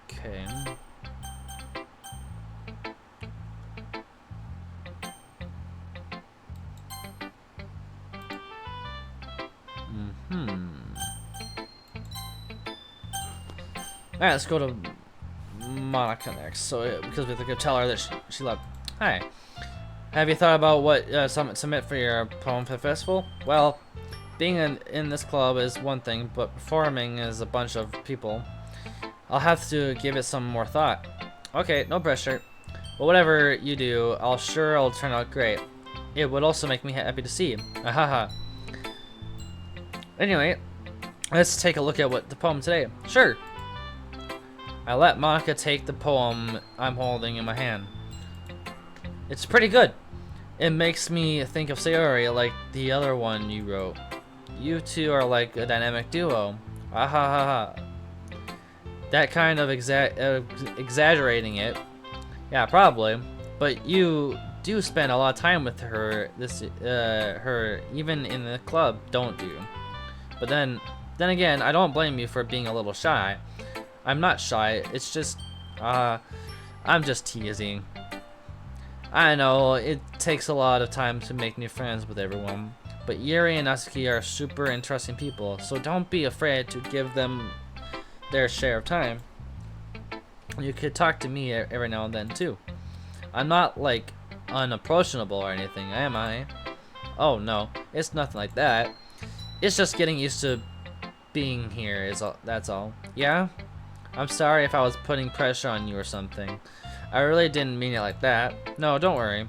Okay. Alright, let's go to Monica next. So, because we have to tell her that she left. Hi. Have you thought about what submit for your poem festival? Well, being in this club is one thing, but performing is a bunch of people. I'll have to give it some more thought. Okay, no pressure. But whatever you do, I'll it'll turn out great. It would also make me happy to see. Ahaha. Anyway, let's take a look at what the poem today. Sure. I let Monica take the poem I'm holding in my hand. It's pretty good. It makes me think of Sayori, like the other one you wrote. You two are like a dynamic duo. Ahahaha. That kind of exaggerating it. Yeah, probably. But you do spend a lot of time with her. Her even in the club, don't you? But then again, I don't blame you for being a little shy. I'm not shy. It's just, I'm just teasing. I know it takes a lot of time to make new friends with everyone, but Yuri and Natsuki are super interesting people, so don't be afraid to give them their share of time. You could talk to me every now and then too. I'm not like unapproachable or anything, am I? Oh no, it's nothing like that. It's just getting used to being here that's all. Yeah? I'm sorry if I was putting pressure on you or something. I really didn't mean it like that. No, don't worry.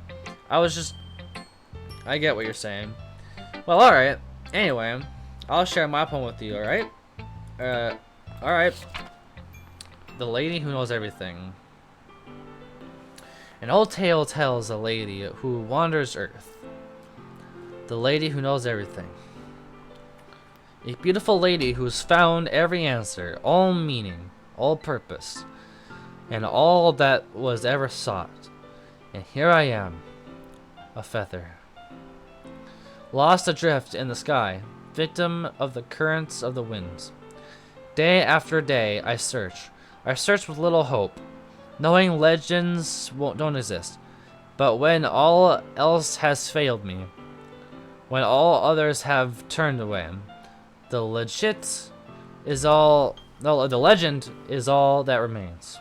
I get what you're saying. Well, alright. Anyway, I'll share my poem with you, alright? Alright. The Lady Who Knows Everything. An old tale tells a lady who wanders earth. The lady who knows everything. A beautiful lady who's found every answer, all meaning, all purpose, and all that was ever sought. And here I am, a feather, lost adrift in the sky, victim of the currents of the winds. Day after day I search with little hope, knowing legends don't exist. But when all else has failed me, when all others have turned away, the legend is all that remains.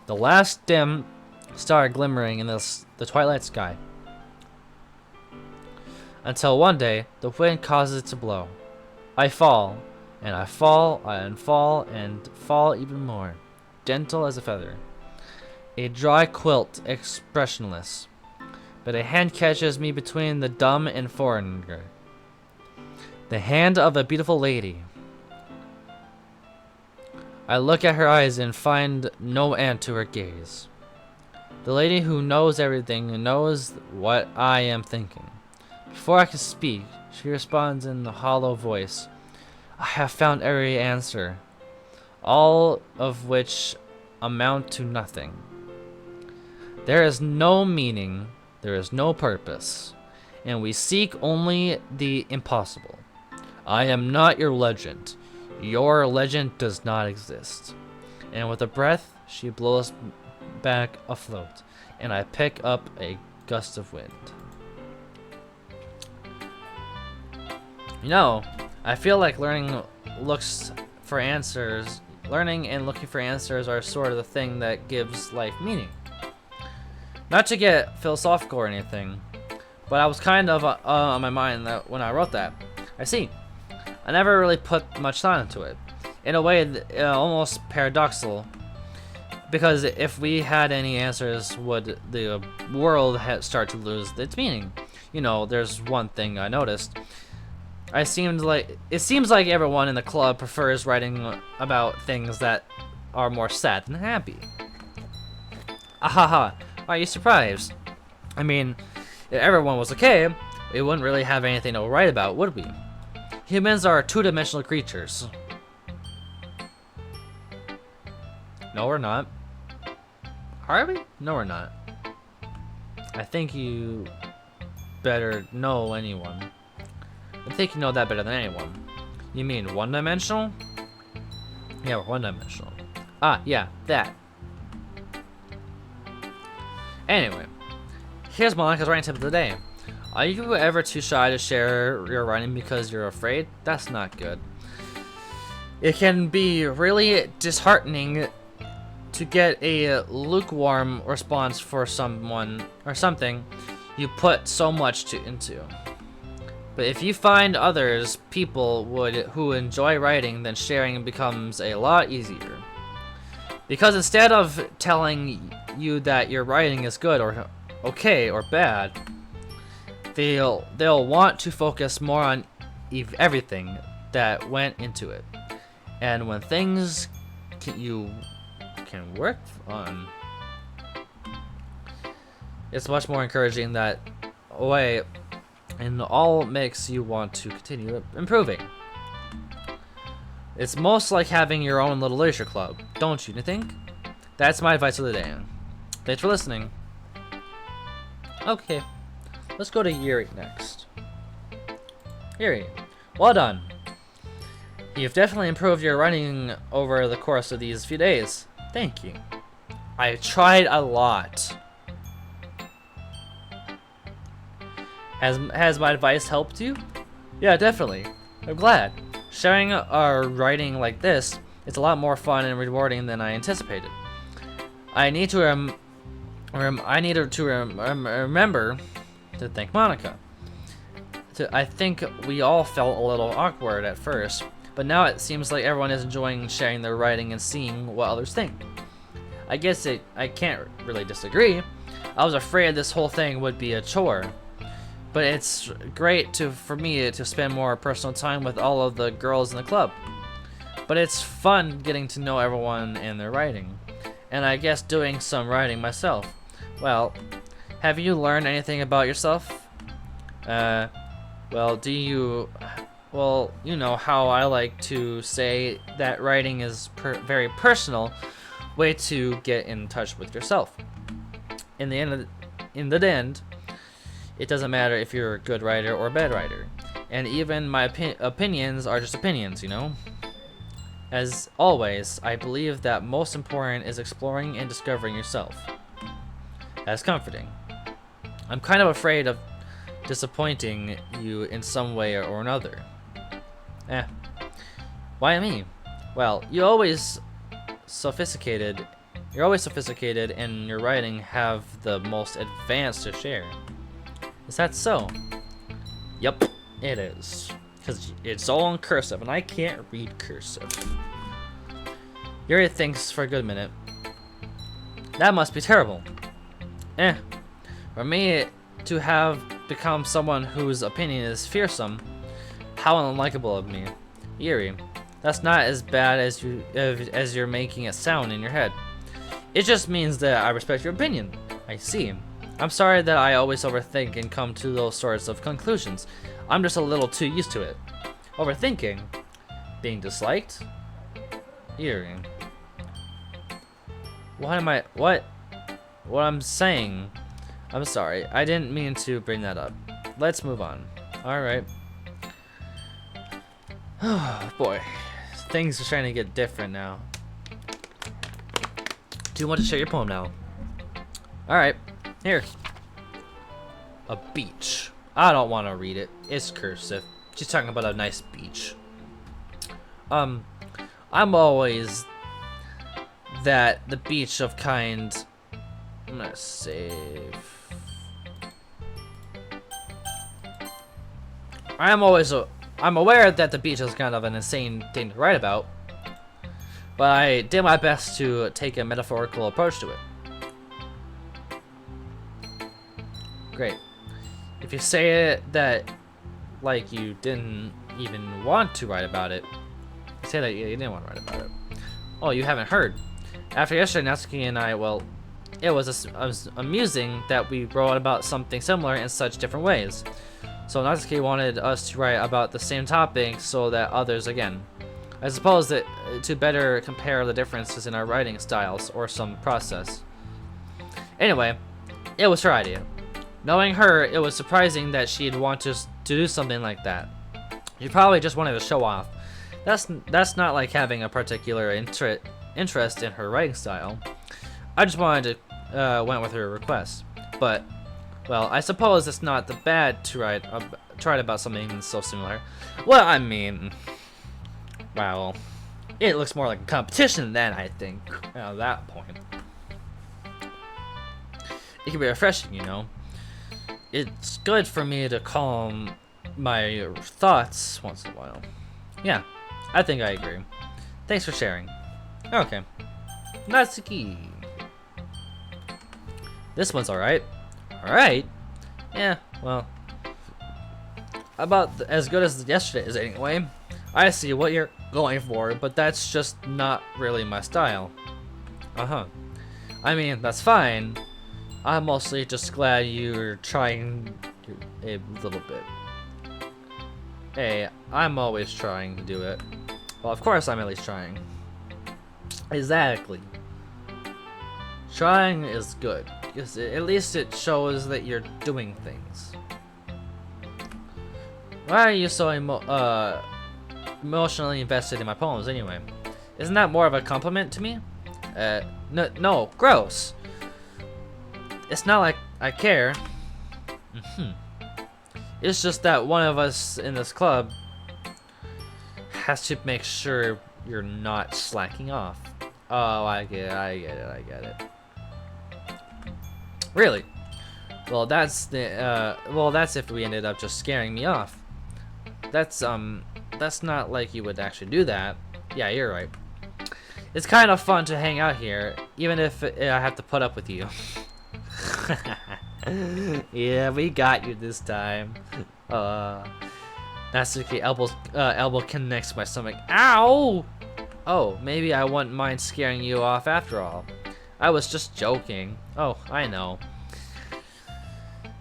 The last dim star glimmering in the twilight sky. Until one day, the wind causes it to blow. I fall, and I fall, and fall, and fall even more, gentle as a feather. A dry quilt, expressionless. But a hand catches me between the dumb and foreigner. The hand of a beautiful lady. I look at her eyes and find no end to her gaze. The lady who knows everything knows what I am thinking. Before I can speak, she responds in a hollow voice. I have found every answer, all of which amount to nothing. There is no meaning, there is no purpose, and we seek only the impossible. I am not your legend. Your legend does not exist. And with a breath, she blows back afloat, and I pick up a gust of wind. You know, I feel like learning and looking for answers are sort of the thing that gives life meaning. Not to get philosophical or anything, but I was kind of on my mind that when I wrote that. I see. I never really put much thought into it. In a way, almost paradoxical. Because if we had any answers, would the world start to lose its meaning? You know, there's one thing I noticed. It seems like everyone in the club prefers writing about things that are more sad than happy. Ahaha, are you surprised? I mean, if everyone was okay, we wouldn't really have anything to write about, would we? Humans are two-dimensional creatures. No, we're not. Are we? No, we're not. I think you better know anyone. I think you know that better than anyone. You mean one-dimensional? Yeah, we're one-dimensional. Ah, yeah, that. Anyway, here's Monica's writing tip of the day. Are you ever too shy to share your writing because you're afraid? That's not good. It can be really disheartening to get a lukewarm response for someone or something you put so much into. But if you find people who enjoy writing, then sharing becomes a lot easier. Because instead of telling you that your writing is good or okay or bad, they'll want to focus more on everything that went into it. And when things you can work on, it's much more encouraging that way, and all makes you want to continue improving. It's most like having your own little literature club, don't you think? That's my advice of the day. Thanks for listening. Okay, let's go to Yuri next. Yuri, well done. You've definitely improved your writing over the course of these few days. Thank you. I tried a lot. Has my advice helped you? Yeah, definitely. I'm glad. Sharing our writing like this is a lot more fun and rewarding than I anticipated. I need to remember to thank Monica. I think we all felt a little awkward at first, but now it seems like everyone is enjoying sharing their writing and seeing what others think. I guess I can't really disagree. I was afraid this whole thing would be a chore. But it's great for me to spend more personal time with all of the girls in the club. But it's fun getting to know everyone and their writing. And I guess doing some writing myself. Well, have you learned anything about yourself? Well, you know how I like to say that writing is very personal way to get in touch with yourself. In the end, it doesn't matter if you're a good writer or a bad writer. And even my opinions are just opinions, you know? As always, I believe that most important is exploring and discovering yourself. That's comforting. I'm kind of afraid of disappointing you in some way or another. Why me? Well, you're always sophisticated and your writing have the most advanced to share. Is that so? Yup, it is. Because it's all in cursive, and I can't read cursive. Yuri thinks for a good minute. That must be terrible. For me to have become someone whose opinion is fearsome, how unlikable of me. Yuri, that's not as bad as you're making it sound in your head. It just means that I respect your opinion. I see. I'm sorry that I always overthink and come to those sorts of conclusions. I'm just a little too used to it. Overthinking? Being disliked? Yuri. What I'm saying? I'm sorry. I didn't mean to bring that up. Let's move on. Alright. Oh boy. Things are trying to get different now. Do you want to share your poem now? Alright. Here. A beach. I don't want to read it. It's cursive. She's talking about a nice beach. I'm always the beach of kind. I'm gonna save. I'm aware that the beach is kind of an insane thing to write about, but I did my best to take a metaphorical approach to it. Great. If you say it that like you didn't even want to write about it, say that you didn't want to write about it. Oh, you haven't heard. After yesterday, Natsuki and I, well, it was amusing that we wrote about something similar in such different ways. So Natsuki wanted us to write about the same topic so that others again. I suppose that to better compare the differences in our writing styles or some process. Anyway, it was her idea. Knowing her, it was surprising that she'd want to do something like that. She probably just wanted to show off. That's not like having a particular interest in her writing style. I just wanted to went with her request. But, well, I suppose it's not the bad to write about something so similar. Well, I mean, well, it looks more like a competition then, I think, at that point. It can be refreshing, you know. It's good for me to calm my thoughts once in a while. Yeah, I think I agree. Thanks for sharing. Okay. Natsuki. This one's alright. Alright? Yeah, well. About as good as yesterday's anyway. I see what you're going for, but that's just not really my style. Uh-huh. I mean, that's fine. I'm mostly just glad you're trying a little bit. Hey, I'm always trying to do it. Well, of course I'm at least trying. Exactly. Trying is good. Because at least it shows that you're doing things. Why are you so emotionally invested in my poems anyway? Isn't that more of a compliment to me? No, gross. It's not like I care. It's just that one of us in this club has to make sure you're not slacking off. Oh, I get it. Really? Well, that's if we ended up just scaring me off. That's not like you would actually do that. Yeah, you're right. It's kind of fun to hang out here, even if I have to put up with you. Yeah, we got you this time. Natsuki elbow connects my stomach. Ow! Oh, maybe I wouldn't mind scaring you off after all. I was just joking. Oh, I know.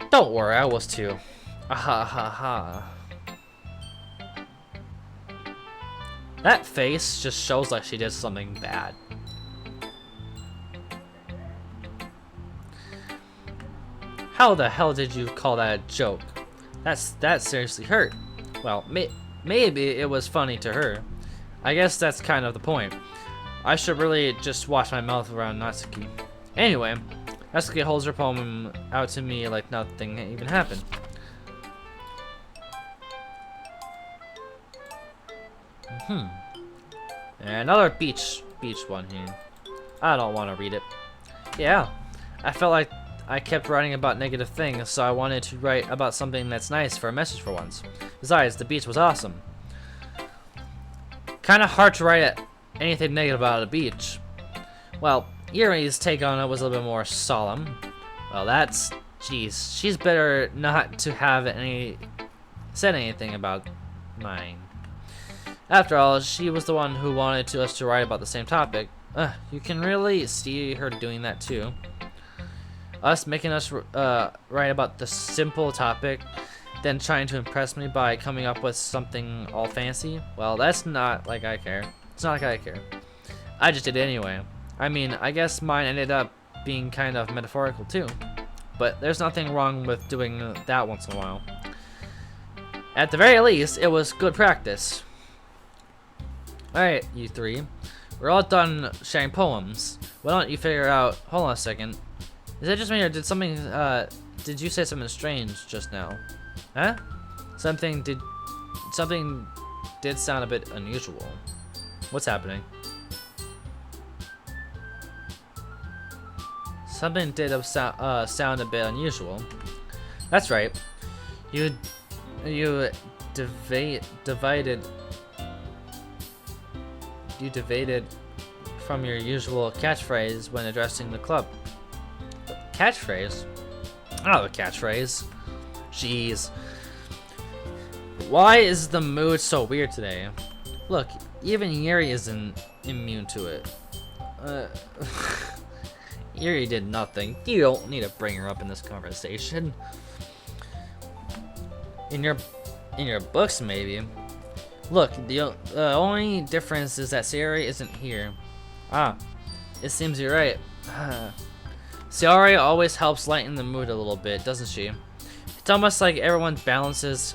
Don't worry, I was too. Ha ha ha. That face just shows like she did something bad. How the hell did you call that a joke? That seriously hurt. Well, maybe it was funny to her. I guess that's kind of the point. I should really just wash my mouth around Natsuki. Anyway, Natsuki holds her poem out to me like nothing even happened. Another beach one here. I don't want to read it. Yeah, I felt like I kept writing about negative things, so I wanted to write about something that's nice for a message for once. Besides, the beach was awesome. Kinda hard to write anything negative about a beach. Well, Yuri's take on it was a little bit more solemn. Well, jeez, she's better not to have said anything about mine. After all, she was the one who wanted us to write about the same topic. You can really see her doing that too. Us making us write about the simple topic, then trying to impress me by coming up with something all fancy. Well, that's not like I care. It's not like I care. I just did it anyway. I mean, I guess mine ended up being kind of metaphorical too. But there's nothing wrong with doing that once in a while. At the very least, it was good practice. Alright, you three. We're all done sharing poems. Why don't you figure out... Hold on a second. Is that just me, or did something, did you say something strange just now? Huh? Something did sound a bit unusual. What's happening? Something did sound a bit unusual. That's right. You deviated from your usual catchphrase when addressing the club. Catchphrase? I don't have a catchphrase. Jeez. Why is the mood so weird today? Look, even Yuri isn't immune to it. Yuri did nothing. You don't need to bring her up in this conversation. In your books, maybe. Look, the only difference is that Sayori isn't here. Ah, it seems you're right. Sayori always helps lighten the mood a little bit, doesn't she? It's almost like everyone's balances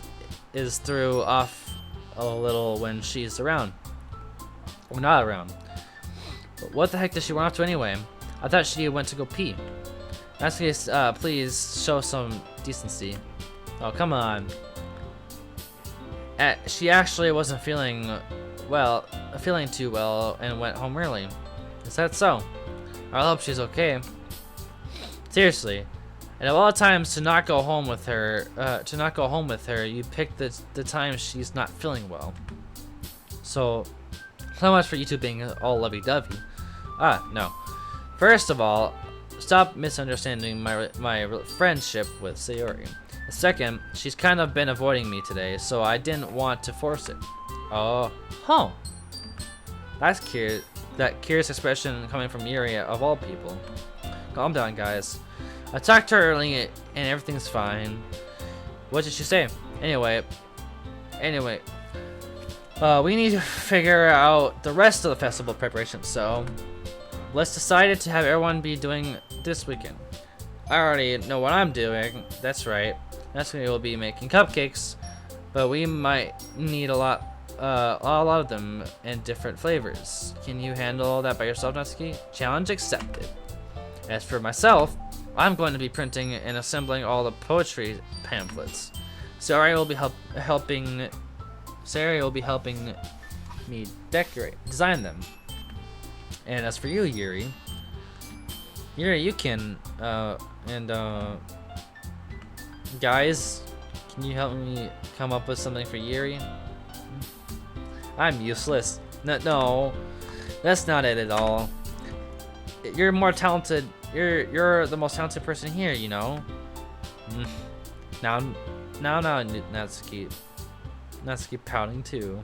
is through off a little when she's around. Or not around. But what the heck does she run off to anyway? I thought she went to go pee. In that case, please show some decency. Oh, come on. She actually wasn't feeling too well and went home early. Is that so? I hope she's okay. Seriously. And of all times to not go home with her, you pick the time she's not feeling well. So much for you two being all lovey-dovey. No. First of all, stop misunderstanding my friendship with Sayori. Second, she's kind of been avoiding me today, so I didn't want to force it. Oh, huh. That's curious. That curious expression coming from Yuri of all people. Calm down, guys. I talked to her earlier and everything's fine. What did she say? Anyway, we need to figure out the rest of the festival preparation, so let's decide to have everyone be doing this weekend. I already know what I'm doing. That's right. Next week we'll be making cupcakes, but we might need a lot of them in different flavors. Can you handle all that by yourself, Natsuki? Challenge accepted. As for myself, I'm going to be printing and assembling all the poetry pamphlets. Sayori will be helping me design them. And as for you, Yuri, you can guys, can you help me come up with something for Yuri? I'm useless. No, that's not it at all. You're more talented. You're the most talented person here, you know. Now, Natsuki pouting too.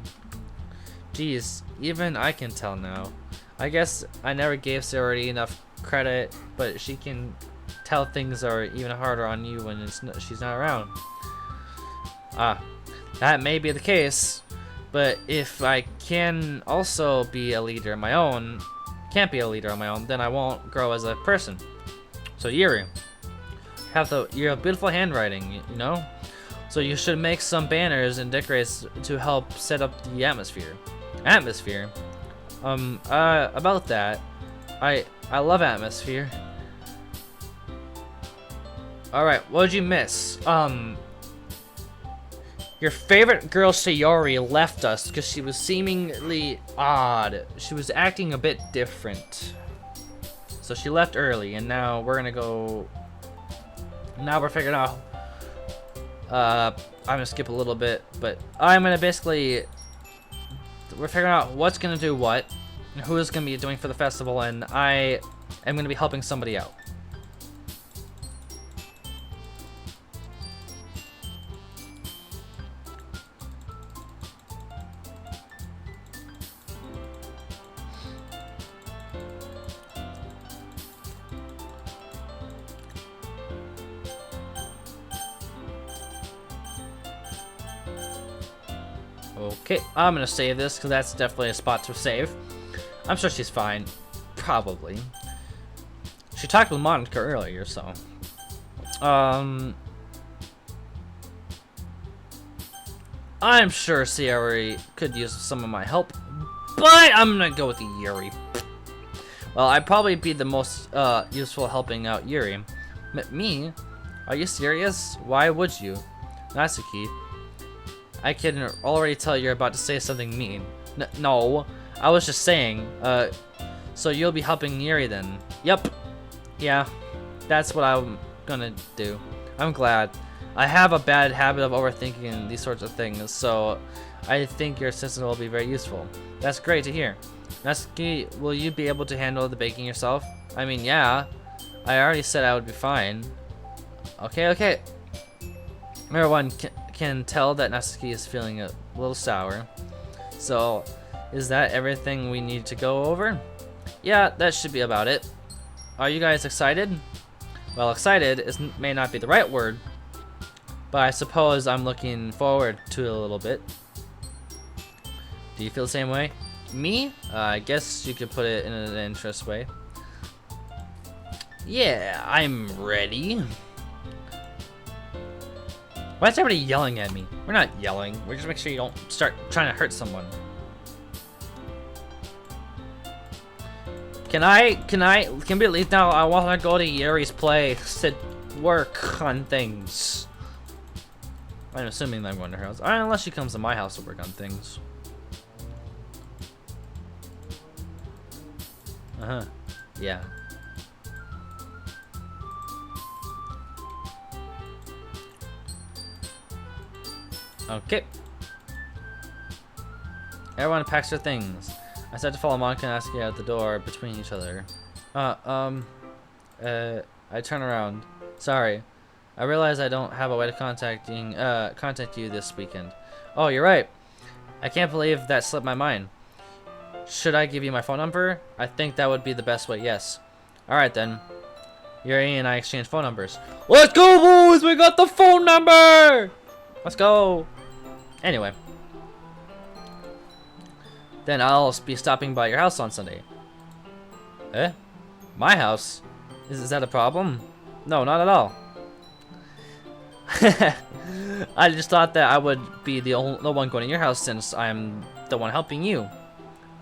Jeez, even I can tell now. I guess I never gave Sayori enough credit, but she can tell things are even harder on you when she's not around. That may be the case, but if I can also be a leader on my own, then I won't grow as a person. So Yuri, you have beautiful handwriting, you know? So you should make some banners and decorates to help set up the atmosphere. About that, I love atmosphere. Alright, what did you miss? Your favorite girl Sayori left us because she was seemingly odd. She was acting a bit different. So she left early, and now we're figuring out. I'm gonna skip a little bit, but we're figuring out what's gonna do what, and who is gonna be doing for the festival, and I am gonna be helping somebody out. Okay, I'm gonna save this because that's definitely a spot to save. I'm sure she's fine. Probably. She talked with Monica earlier, so. I'm sure Sayori could use some of my help, but I'm gonna go with Yuri. Well, I'd probably be the most useful helping out Yuri. Me? Are you serious? Why would you? Natsuki, I can already tell you're about to say something mean. No, I was just saying, so you'll be helping Yuri then? Yep. Yeah, that's what I'm gonna do. I'm glad. I have a bad habit of overthinking these sorts of things, so I think your assistant will be very useful. That's great to hear. Natsuki, will you be able to handle the baking yourself? I mean, yeah. I already said I would be fine. Okay. Everyone can tell that Natsuki is feeling a little sour. So, is that everything we need to go over? Yeah, that should be about it. Are you guys excited? Well, excited may not be the right word, but I suppose I'm looking forward to it a little bit. Do you feel the same way? Me? I guess you could put it in an interest way. Yeah, I'm ready. Why is everybody yelling at me? We're not yelling. We're just making sure you don't start trying to hurt someone. Can we leave now? I want to go to Yuri's place to work on things. I'm assuming that I'm going to her house. Unless she comes to my house to work on things. Uh-huh. Yeah. Okay. Everyone packs their things. I start to follow Monica and ask you out the door between each other. I turn around. Sorry. I realize I don't have a way to contact you this weekend. Oh, you're right. I can't believe that slipped my mind. Should I give you my phone number? I think that would be the best way, yes. Alright then. Yuri and I exchange phone numbers. Let's go, boys! We got the phone number! Let's go! Anyway. Then I'll be stopping by your house on Sunday. Eh? My house? Is that a problem? No, not at all. I just thought that I would be the one going to your house since I'm the one helping you.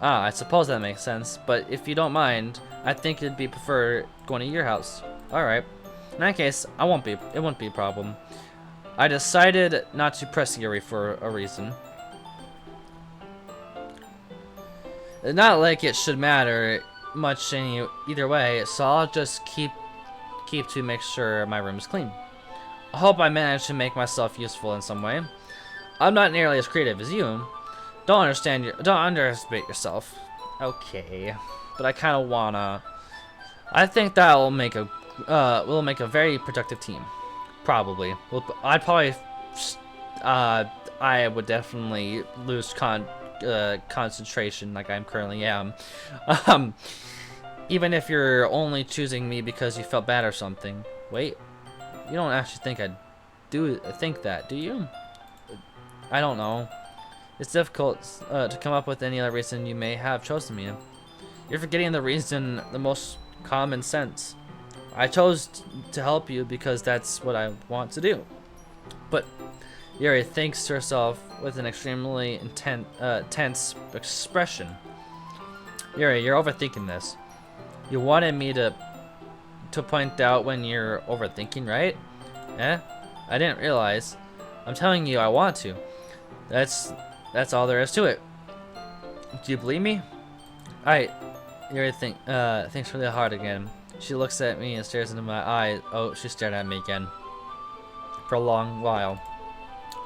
Ah, I suppose that makes sense, but if you don't mind, I think it'd be preferred going to your house. Alright. In that case, it won't be a problem. I decided not to press Yuri for a reason. Not like it should matter much either way, so I'll just keep to make sure my room is clean. I hope I managed to make myself useful in some way. I'm not nearly as creative as you. Don't underestimate yourself. Okay, but I kind of wanna. I think that will make a very productive team. Probably. I would definitely lose concentration like I currently am. Even if you're only choosing me because you felt bad or something. Wait, you don't actually think I'd think that, do you? I don't know. It's difficult to come up with any other reason you may have chosen me. You're forgetting the reason, the most common sense. I chose to help you because that's what I want to do. But Yuri thinks to herself with an extremely tense expression. Yuri, you're overthinking this. You wanted me to point out when you're overthinking, right? Eh? I didn't realize. I'm telling you I want to. That's all there is to it. Do you believe me? Alright. Yuri thinks really hard again. She looks at me and stares into my eyes. Oh, she stared at me again. For a long while.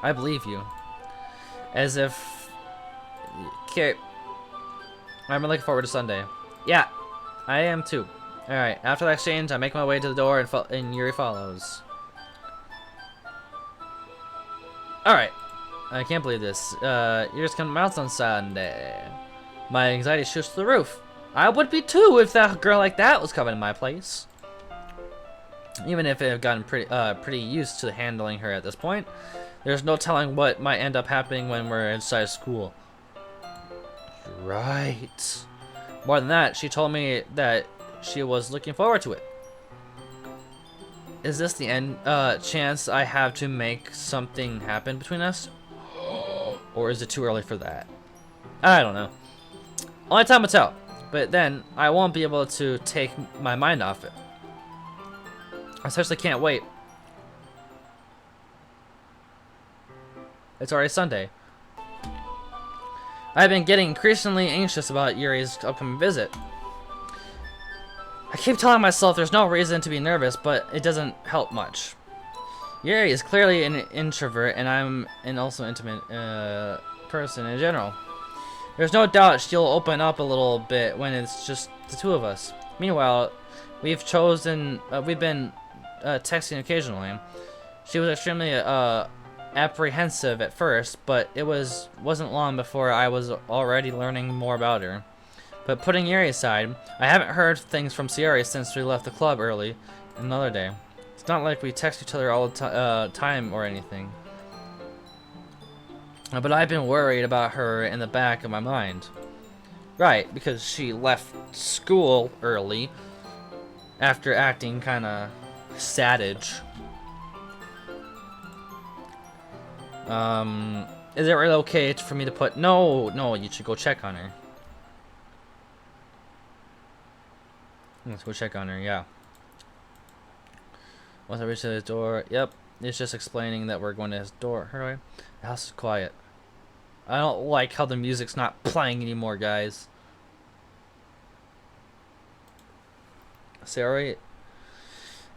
I believe you. As if... Okay. I'm looking forward to Sunday. Yeah, I am too. Alright, after the exchange, I make my way to the door and Yuri follows. Alright. I can't believe this. Yuri's coming out on Sunday. My anxiety shoots to the roof. I would be too if that girl like that was coming to my place. Even if I've gotten pretty used to handling her at this point, there's no telling what might end up happening when we're inside school. Right. More than that, she told me that she was looking forward to it. Is this the end chance I have to make something happen between us? Or is it too early for that? I don't know. Only time will tell. But then, I won't be able to take my mind off it. I especially can't wait. It's already Sunday. I've been getting increasingly anxious about Yuri's upcoming visit. I keep telling myself there's no reason to be nervous, but it doesn't help much. Yuri is clearly an introvert, and I'm an also intimate person in general. There's no doubt she'll open up a little bit when it's just the two of us. Meanwhile, we've been texting occasionally. She was extremely apprehensive at first, but it wasn't long before I was already learning more about her. But putting Yuri aside, I haven't heard things from Sayori since we left the club early another day. It's not like we text each other all the time or anything. But I've been worried about her in the back of my mind. Right, because she left school early after acting kinda savage. Is it really okay for me to put... No, you should go check on her. Let's go check on her, yeah. Once I reach the door... Yep, it's just explaining that we're going to his door. Her the house is quiet. I don't like how the music's not playing anymore, guys. Sayori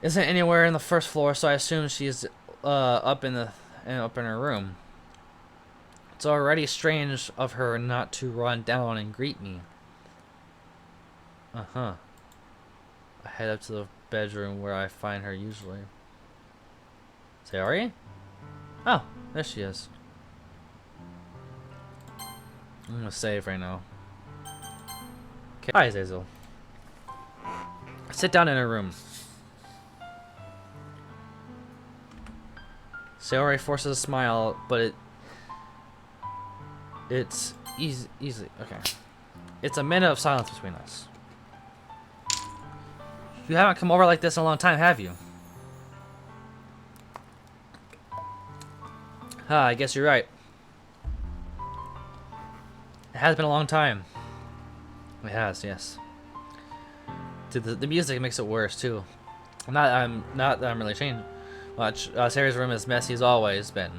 isn't anywhere in the first floor, so I assume she's up in her room. It's already strange of her not to run down and greet me. I head up to the bedroom where I find her usually. Sayori? Oh, there she is. I'm gonna save right now. Okay. Hi, Azazel. Sit down in her room. Sayori forces a smile, but it's easy. Okay. It's a minute of silence between us. You haven't come over like this in a long time, have you? I guess you're right. It has been a long time. It has, yes. Dude, the music makes it worse too. Not that I'm really changed much. Sayori's room is messy as always been.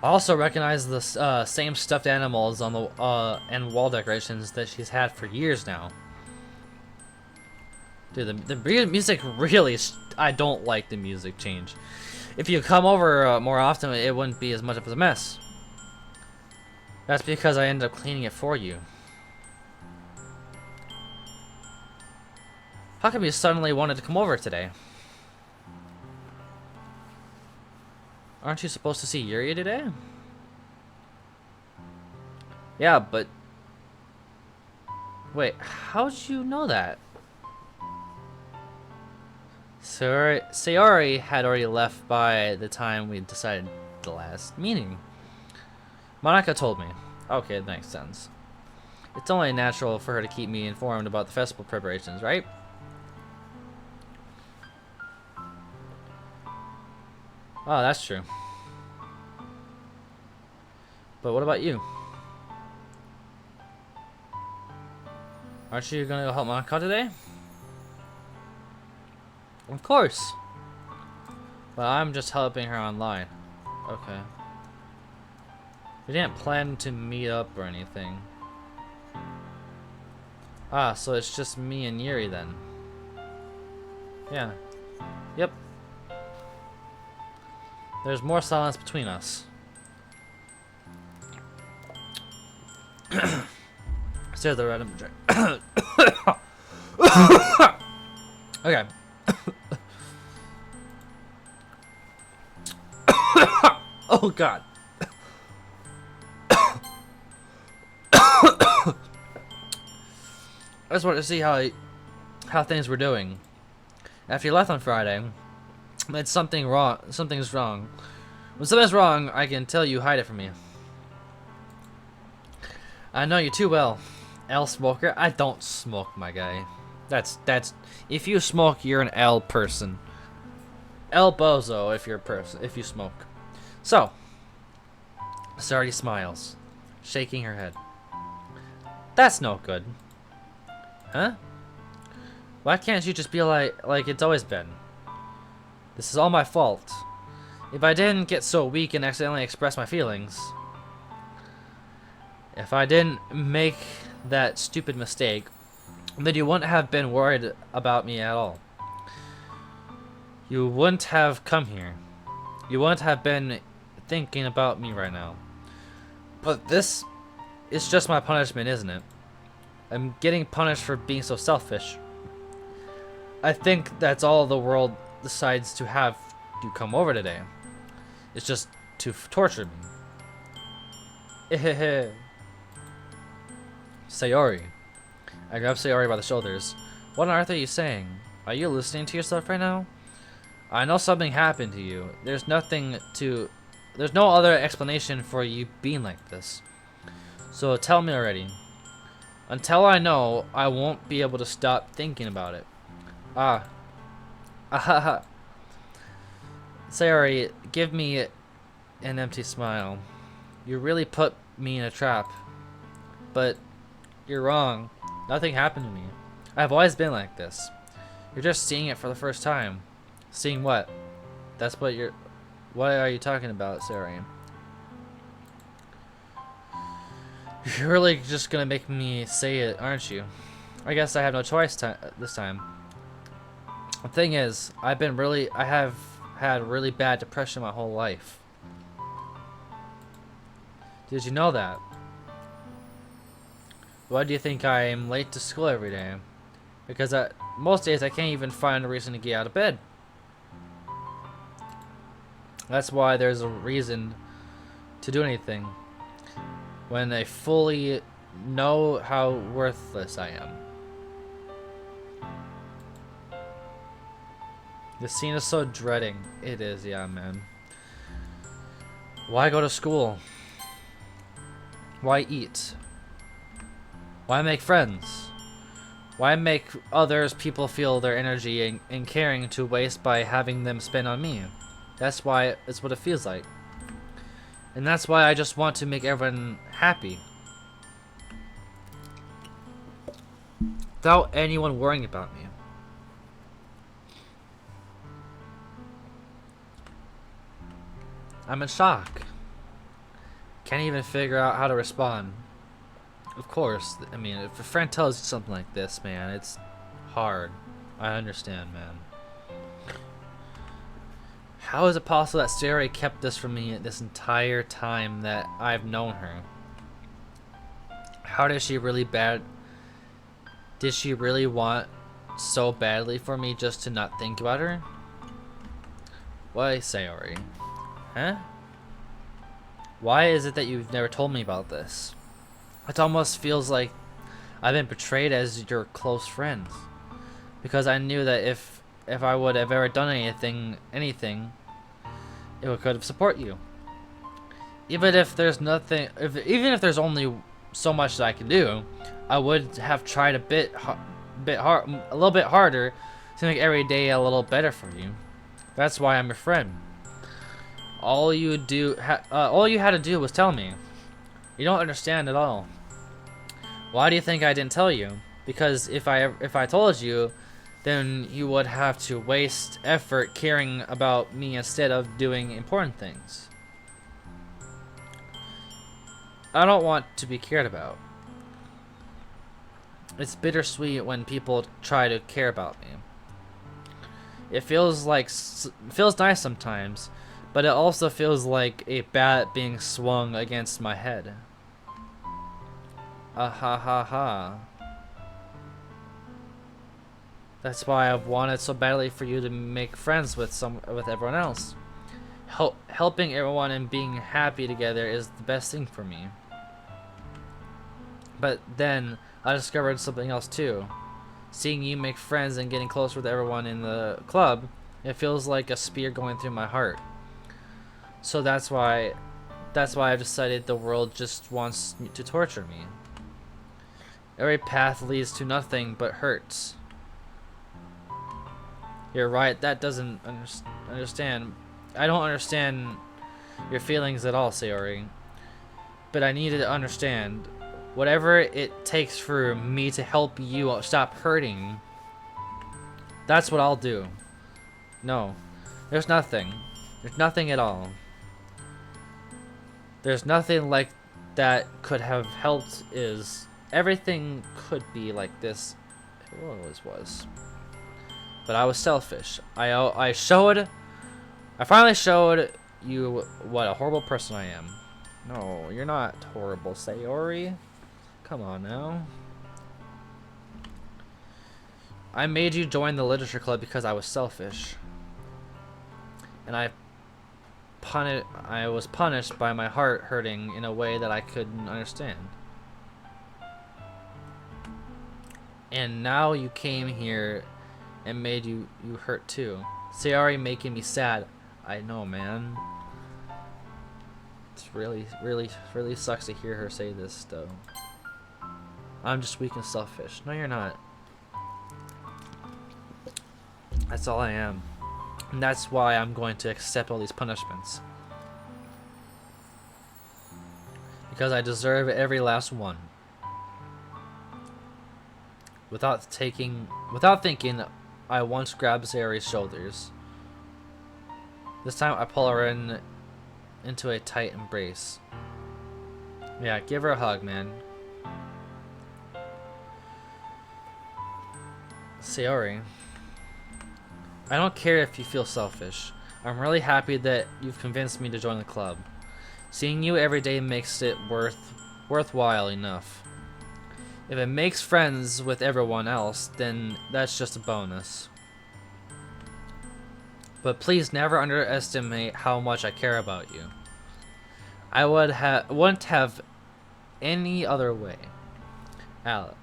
I also recognize the same stuffed animals on the and wall decorations that she's had for years now. Dude, the music really, I don't like the music change. If you come over more often, it wouldn't be as much of a mess. That's because I ended up cleaning it for you. How come you suddenly wanted to come over today? Aren't you supposed to see Yuri today? Yeah, but... Wait, how'd you know that? Sayori had already left by the time we decided the last meeting. Monica told me. Okay, that makes sense. It's only natural for her to keep me informed about the festival preparations, right? Oh, that's true. But what about you? Aren't you gonna go help Monica today? Of course. Well, I'm just helping her online. Okay. We didn't plan to meet up or anything. Ah, so it's just me and Yuri then. Yeah. Yep. There's more silence between us. Say the random check. Okay. Oh God. I just wanted to see how things were doing. After you left on Friday, something's wrong. When something's wrong, I can tell you hide it from me. I know you too well. L smoker? I don't smoke, my guy. That's if you smoke, you're an L person. El bozo if you're a person, if you smoke. So, Sayori smiles, shaking her head. That's no good. Huh? Why can't you just be like it's always been? This is all my fault. If I didn't get so weak and accidentally express my feelings, if I didn't make that stupid mistake, then you wouldn't have been worried about me at all. You wouldn't have come here. You wouldn't have been thinking about me right now. But this is just my punishment, isn't it? I'm getting punished for being so selfish. I think that's all the world decides to have you come over today. It's just to torture me. Sayori. I grab Sayori by the shoulders. What on earth are you saying? Are you listening to yourself right now? I know something happened to you. There's no other explanation for you being like this. So tell me already. Until I know, I won't be able to stop thinking about it. Sayori, give me an empty smile. You really put me in a trap. But you're wrong. Nothing happened to me. I've always been like this. You're just seeing it for the first time. Seeing what? That's what you're... What are you talking about, Sayori? You're really just gonna make me say it, aren't you? I guess I have no choice this time. The thing is, I have had really bad depression my whole life. Did you know that? Why do you think I am late to school every day? Because most days I can't even find a reason to get out of bed. That's why there's a reason to do anything when I fully know how worthless I am. The scene is so dreading. It is, yeah, man. Why go to school? Why eat? Why make friends? Why make people feel their energy and caring to waste by having them spend on me? That's why it's what it feels like. And that's why I just want to make everyone happy. Without anyone worrying about me. I'm in shock. Can't even figure out how to respond. Of course, I mean, if a friend tells you something like this, man, it's hard. I understand, man. How is it possible that Sayori kept this from me this entire time that I've known her? How did she really Did she really want so badly for me just to not think about her? Why, Sayori? Huh? Why is it that you've never told me about this? It almost feels like I've been betrayed as your close friend. Because I knew that if I would have ever done anything, it could have supported you. Even if there's only so much that I can do, I would have tried a little bit harder to make every day a little better for you. That's why I'm your friend. All you had to do was tell me. You don't understand at all. Why do you think I didn't tell you? Because if I told you, then you would have to waste effort caring about me instead of doing important things. I don't want to be cared about. It's bittersweet when people try to care about me. It feels nice sometimes, but it also feels like a bat being swung against my head. Ah ha ha ha. That's why I've wanted so badly for you to make friends with everyone else. Helping everyone and being happy together is the best thing for me. But then I discovered something else too. Seeing you make friends and getting close with everyone in the club, it feels like a spear going through my heart. So that's why I've decided the world just wants to torture me. Every path leads to nothing but hurts. You're right, that doesn't understand. I don't understand your feelings at all, Sayori. But I need to understand. Whatever it takes for me to help you stop hurting, that's what I'll do. No, there's nothing. There's nothing at all. There's nothing like that could have helped. Everything could be like this. It always was. But I was selfish. I finally showed you what a horrible person I am. No, you're not horrible, Sayori. Come on now. I made you join the literature club because I was selfish. And I was punished by my heart hurting in a way that I couldn't understand. And now you came here and made you hurt too. Sayori making me sad. I know, man. It's really sucks to hear her say this though. I'm just weak and selfish. No, you're not. That's all I am. And that's why I'm going to accept all these punishments. Because I deserve every last one. Without thinking, I once grabbed Sayori's shoulders. This time I pull her into a tight embrace. Yeah, give her a hug, man. Sayori, I don't care if you feel selfish. I'm really happy that you've convinced me to join the club. Seeing you every day makes it worthwhile enough. If it makes friends with everyone else, then that's just a bonus. But please never underestimate how much I care about you. I wouldn't have any other way. Alex.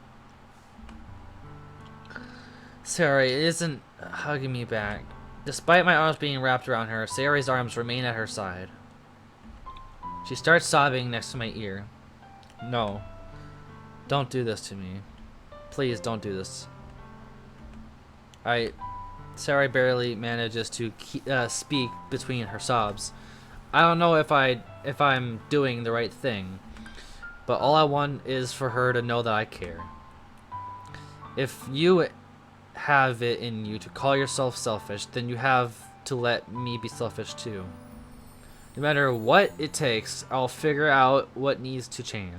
Sayori isn't hugging me back. Despite my arms being wrapped around her, Sayori's arms remain at her side. She starts sobbing next to my ear. No. Don't do this to me. Please don't do this. Sayori barely manages to speak between her sobs. I don't know if I'm doing the right thing, but all I want is for her to know that I care. If you have it in you to call yourself selfish, then you have to let me be selfish too. No matter what it takes, I'll figure out what needs to change.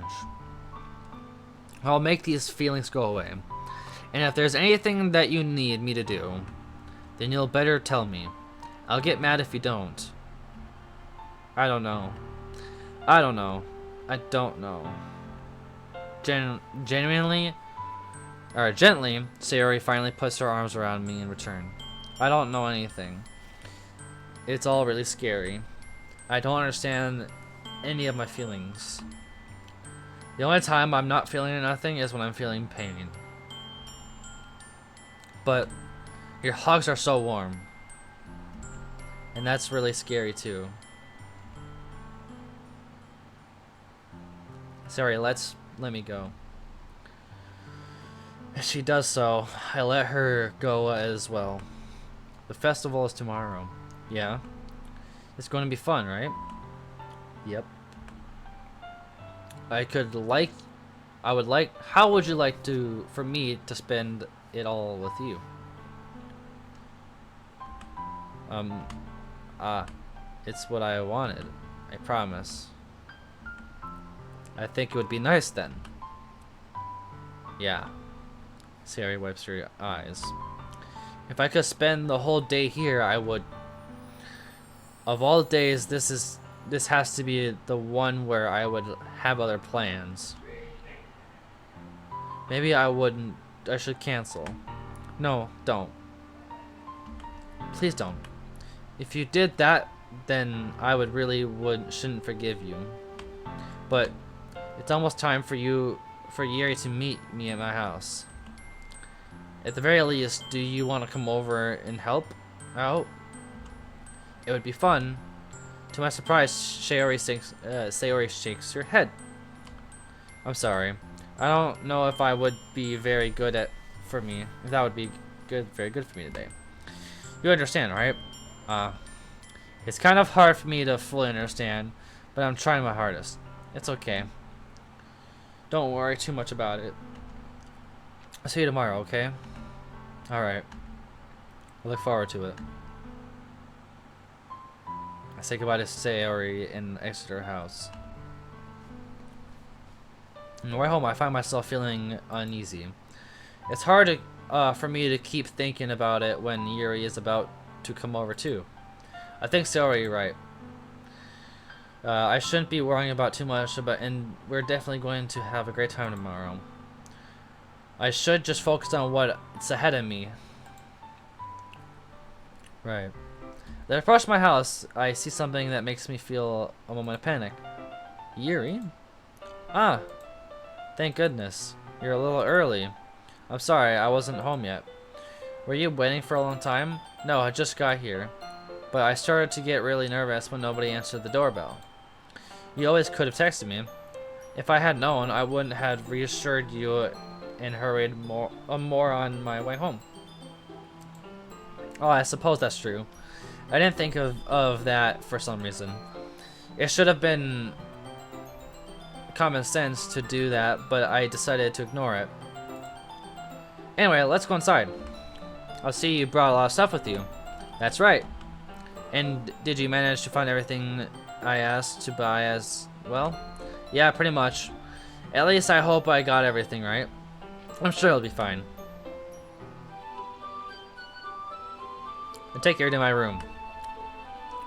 I'll make these feelings go away. And if there's anything that you need me to do, then you'll better tell me. I'll get mad if you don't. I don't know. Gently, Sayori finally puts her arms around me in return. I don't know anything. It's all really scary. I don't understand any of my feelings. The only time I'm not feeling nothing is when I'm feeling pain. But your hugs are so warm. And that's really scary too. Sorry, let me go. If she does so, I let her go as well. The festival is tomorrow. Yeah? It's going to be fun, right? Yep. How would you like for me to spend it all with you? It's what I wanted. I promise. I think it would be nice then. Yeah. Sayori wipes her eyes. If I could spend the whole day here, I would. Of all days, this has to be the one where I would have other plans. Maybe I should cancel. No, don't. Please don't. If you did that, then I shouldn't forgive you. But it's almost time for Yuri to meet me at my house. At the very least, do you want to come over and help out? It would be fun. To my surprise, Sayori shakes her head. I'm sorry. I don't know if I would be very good if that would be very good for me today. You understand, right? It's kind of hard for me to fully understand, but I'm trying my hardest. It's okay. Don't worry too much about it. I'll see you tomorrow, okay? Alright. I look forward to it. I say goodbye to Sayori and exit her house. On the way home, I find myself feeling uneasy. It's hard for me to keep thinking about it when Yuri is about to come over too. I think Sayori right. I shouldn't be worrying about too much, and we're definitely going to have a great time tomorrow. I should just focus on what's ahead of me. Right. As I approach my house, I see something that makes me feel a moment of panic. Yuri? Ah, thank goodness. You're a little early. I'm sorry, I wasn't home yet. Were you waiting for a long time? No, I just got here. But I started to get really nervous when nobody answered the doorbell. You always could have texted me. If I had known, I wouldn't have reassured you and hurried more on my way home. Oh, I suppose that's true. I didn't think of that for some reason. It should have been common sense to do that, but I decided to ignore it. Anyway, let's go inside. I'll see you brought a lot of stuff with you. That's right. And did you manage to find everything I asked to buy as well? Yeah, pretty much. At least I hope I got everything right. I'm sure it'll be fine. And take her to my room.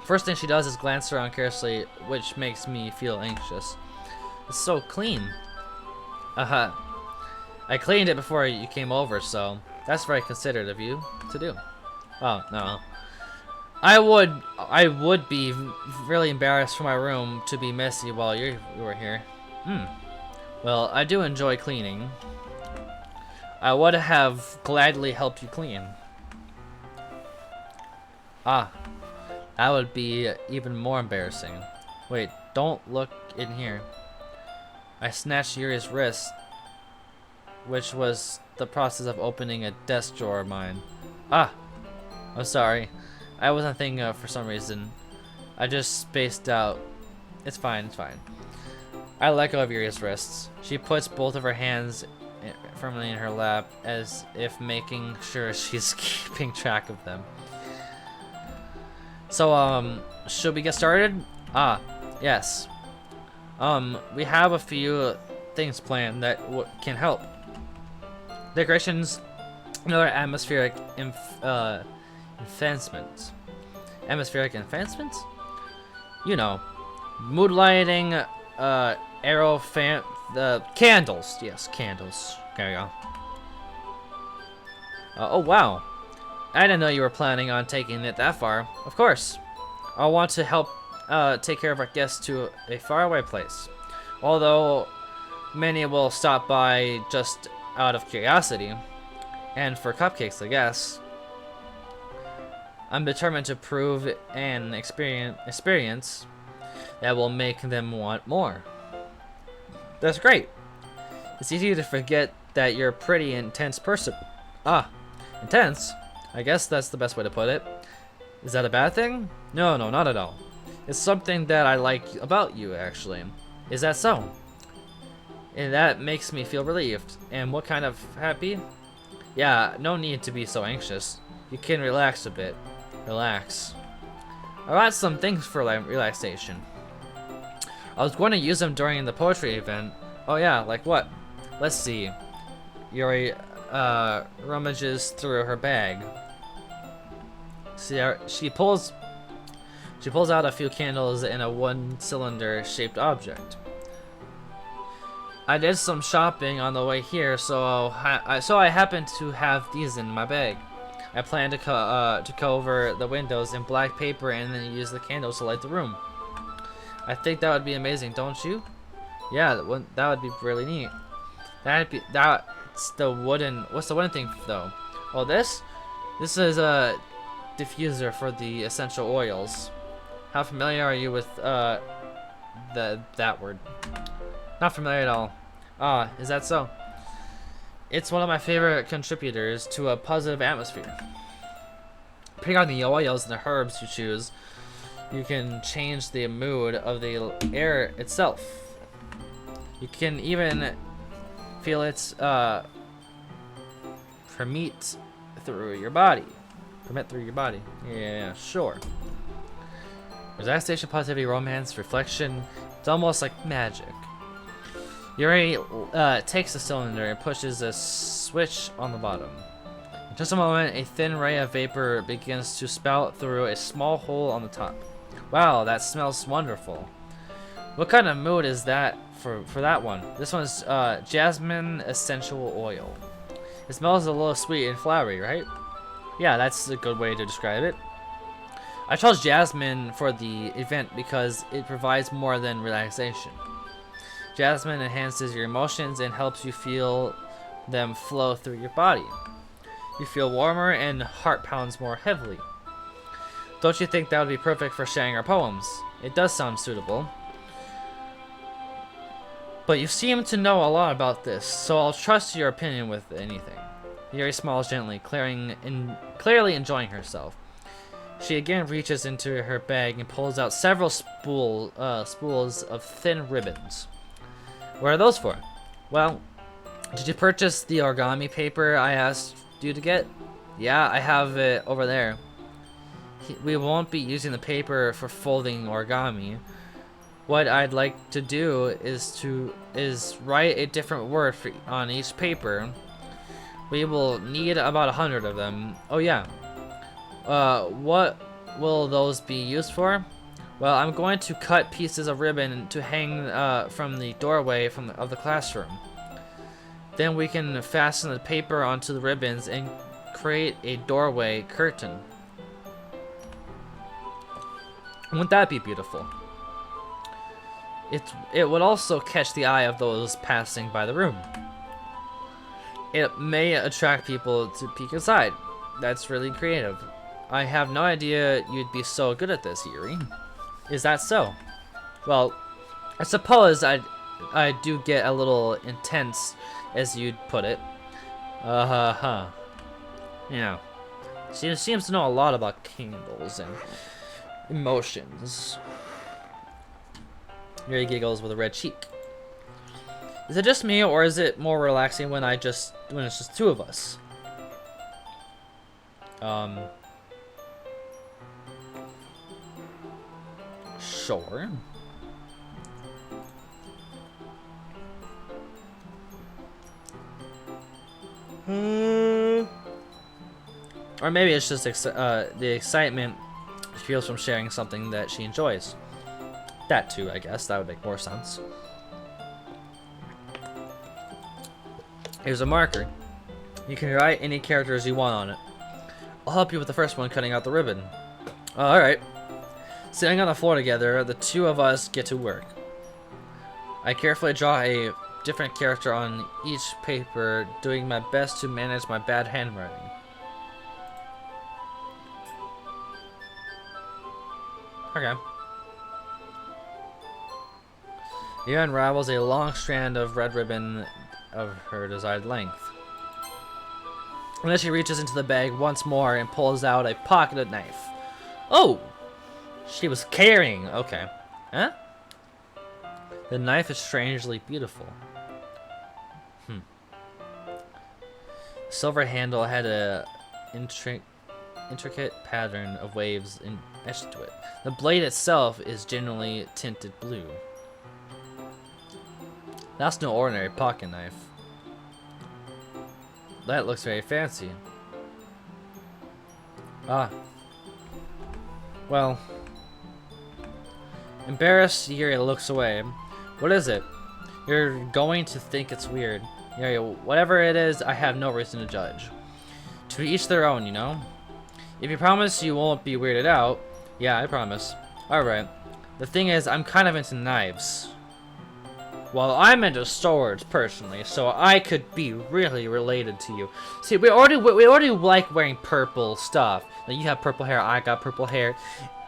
First thing she does is glance around carelessly, which makes me feel anxious. It's so clean. I cleaned it before you came over, so that's very considerate of you to do. Oh, no. I would be really embarrassed for my room to be messy while you were here. Well, I do enjoy cleaning. I would have gladly helped you clean. Ah, that would be even more embarrassing. Wait, don't look in here. I snatched Yuri's wrist, which was the process of opening a desk drawer of mine. Ah, I'm sorry. I wasn't thinking of it for some reason. I just spaced out. It's fine, it's fine. I let go of Yuri's wrists. She puts both of her hands firmly in her lap, as if making sure she's keeping track of them. So, should we get started? Ah, yes. We have a few things planned that can help. Decorations and other atmospheric enhancements. Atmospheric enhancements? You know, mood lighting, candles. Yes, candles. There you go. Oh wow, I didn't know you were planning on taking it that far. Of course, I want to help take care of our guests to a faraway place. Although many will stop by just out of curiosity, and for cupcakes, I guess. I'm determined to prove an experience that will make them want more. That's great. It's easy to forget that you're a pretty intense person. Ah, intense? I guess that's the best way to put it. Is that a bad thing? No, not at all. It's something that I like about you, actually. Is that so? And that makes me feel relieved. And what kind of happy? Yeah, no need to be so anxious. You can relax a bit. Relax. I got some things for relaxation. I was going to use them during the poetry event. Oh yeah, like what? Let's see. Yuri rummages through her bag. See, she pulls out a few candles in a one-cylinder shaped object. I did some shopping on the way here, so I happen to have these in my bag. I plan to cover the windows in black paper and then use the candles to light the room. I think that would be amazing, don't you? Yeah, that would be really neat. That's the wooden. What's the wooden thing though? Oh, this is a diffuser for the essential oils. How familiar are you with that word? Not familiar at all. Ah, is that so? It's one of my favorite contributors to a positive atmosphere. Depending on the oils and the herbs you choose, you can change the mood of the air itself. You can even feel its permeate through your body. Yeah, sure. Relaxation, positivity, romance, reflection. It's almost like magic. Yuri takes the cylinder and pushes a switch on the bottom. In just a moment, a thin ray of vapor begins to spout through a small hole on the top. Wow, that smells wonderful. What kind of mood is that for that one? This one's jasmine essential oil. It smells a little sweet and flowery, right? Yeah, that's a good way to describe it. I chose jasmine for the event because it provides more than relaxation. Jasmine enhances your emotions and helps you feel them flow through your body. You feel warmer and heart pounds more heavily. Don't you think that would be perfect for sharing our poems? It does sound suitable. But you seem to know a lot about this, so I'll trust your opinion with anything. Yuri smiles gently, clearly enjoying herself. She again reaches into her bag and pulls out several spools of thin ribbons. What are those for? Well, did you purchase the origami paper I asked you to get? Yeah, I have it over there. We won't be using the paper for folding origami. What I'd like to do is write a different word on each paper. We will need about 100 of them. Oh yeah. What will those be used for? Well, I'm going to cut pieces of ribbon to hang from the doorway of the classroom. Then we can fasten the paper onto the ribbons and create a doorway curtain. Wouldn't that be beautiful? It would also catch the eye of those passing by the room. It may attract people to peek inside. That's really creative. I have no idea you'd be so good at this, Yuri. Is that so? Well, I suppose I do get a little intense, as you'd put it. Yeah. She seems to know a lot about candles and emotions. Yuri giggles with a red cheek. Is it just me, or is it more relaxing when it's just two of us? Sure. Or maybe it's just the excitement she feels from sharing something that she enjoys. That too, I guess. That would make more sense. Here's a marker. You can write any characters you want on it. I'll help you with the first one, cutting out the ribbon. Alright. Sitting on the floor together, the two of us get to work. I carefully draw a different character on each paper, doing my best to manage my bad handwriting. Okay. He unravels a long strand of red ribbon of her desired length. And then she reaches into the bag once more and pulls out a pocketed knife. Oh! She was carrying. Okay. Huh? The knife is strangely beautiful. The silver handle had a intricate pattern of waves etched into it. The blade itself is generally tinted blue. That's no ordinary pocket knife. That looks very fancy. Ah. Well. Embarrassed, Yuri looks away. What is it? You're going to think it's weird. Yuri, whatever it is, I have no reason to judge. To each their own, you know? If you promise you won't be weirded out. Yeah, I promise. Alright. The thing is, I'm kind of into knives. Well, I'm into swords personally, so I could be really related to you. See, we already like wearing purple stuff. Like, you have purple hair, I got purple hair,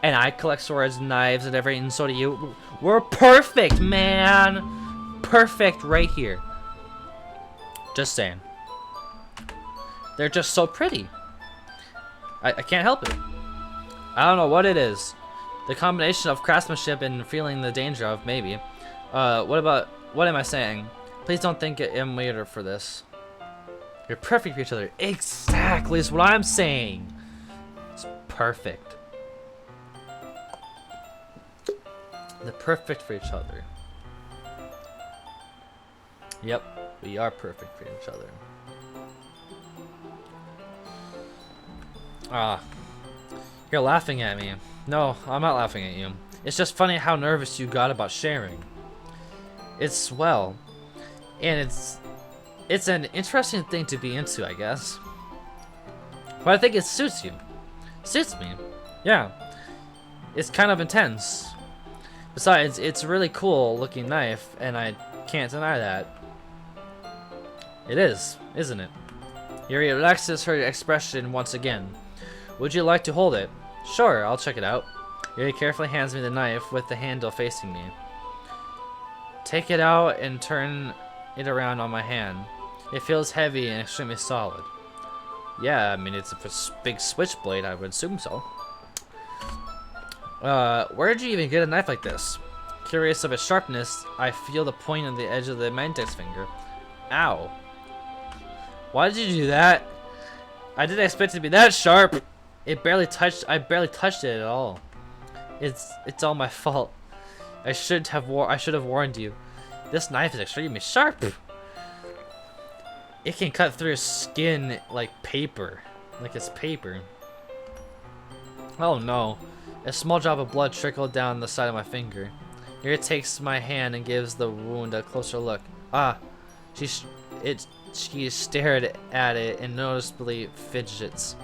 and I collect swords, knives, and everything, and so do you. We're perfect, man. Perfect right here. Just saying. They're just so pretty. I can't help it. I don't know what it is. The combination of craftsmanship and feeling the danger of, maybe. What am I saying? Please don't think I'm weirder for this. You're perfect for each other. Exactly is what I'm saying. It's perfect. They're perfect for each other. Yep, we are perfect for each other. Ah, you're laughing at me. No, I'm not laughing at you. It's just funny how nervous you got about sharing. It's swell, and it's an interesting thing to be into, I guess. But I think it suits you. Suits me. Yeah. It's kind of intense. Besides, it's a really cool looking knife, and I can't deny that. It is, isn't it? Yuri relaxes her expression once again. Would you like to hold it? Sure, I'll check it out. Yuri carefully hands me the knife with the handle facing me. Take it out and turn it around on my hand. It feels heavy and extremely solid. Yeah, I mean, it's a big switchblade, I would assume so. Where did you even get a knife like this? Curious of its sharpness, I feel the point on the edge of the index finger. Ow. Why did you do that? I didn't expect it to be that sharp. I barely touched it at all. It's all my fault. I should have warned you. This knife is extremely sharp. It can cut through skin like paper. Like it's paper. Oh no. A small drop of blood trickled down the side of my finger. Yuri takes my hand and gives the wound a closer look. Ah, she stared at it and noticeably fidgets.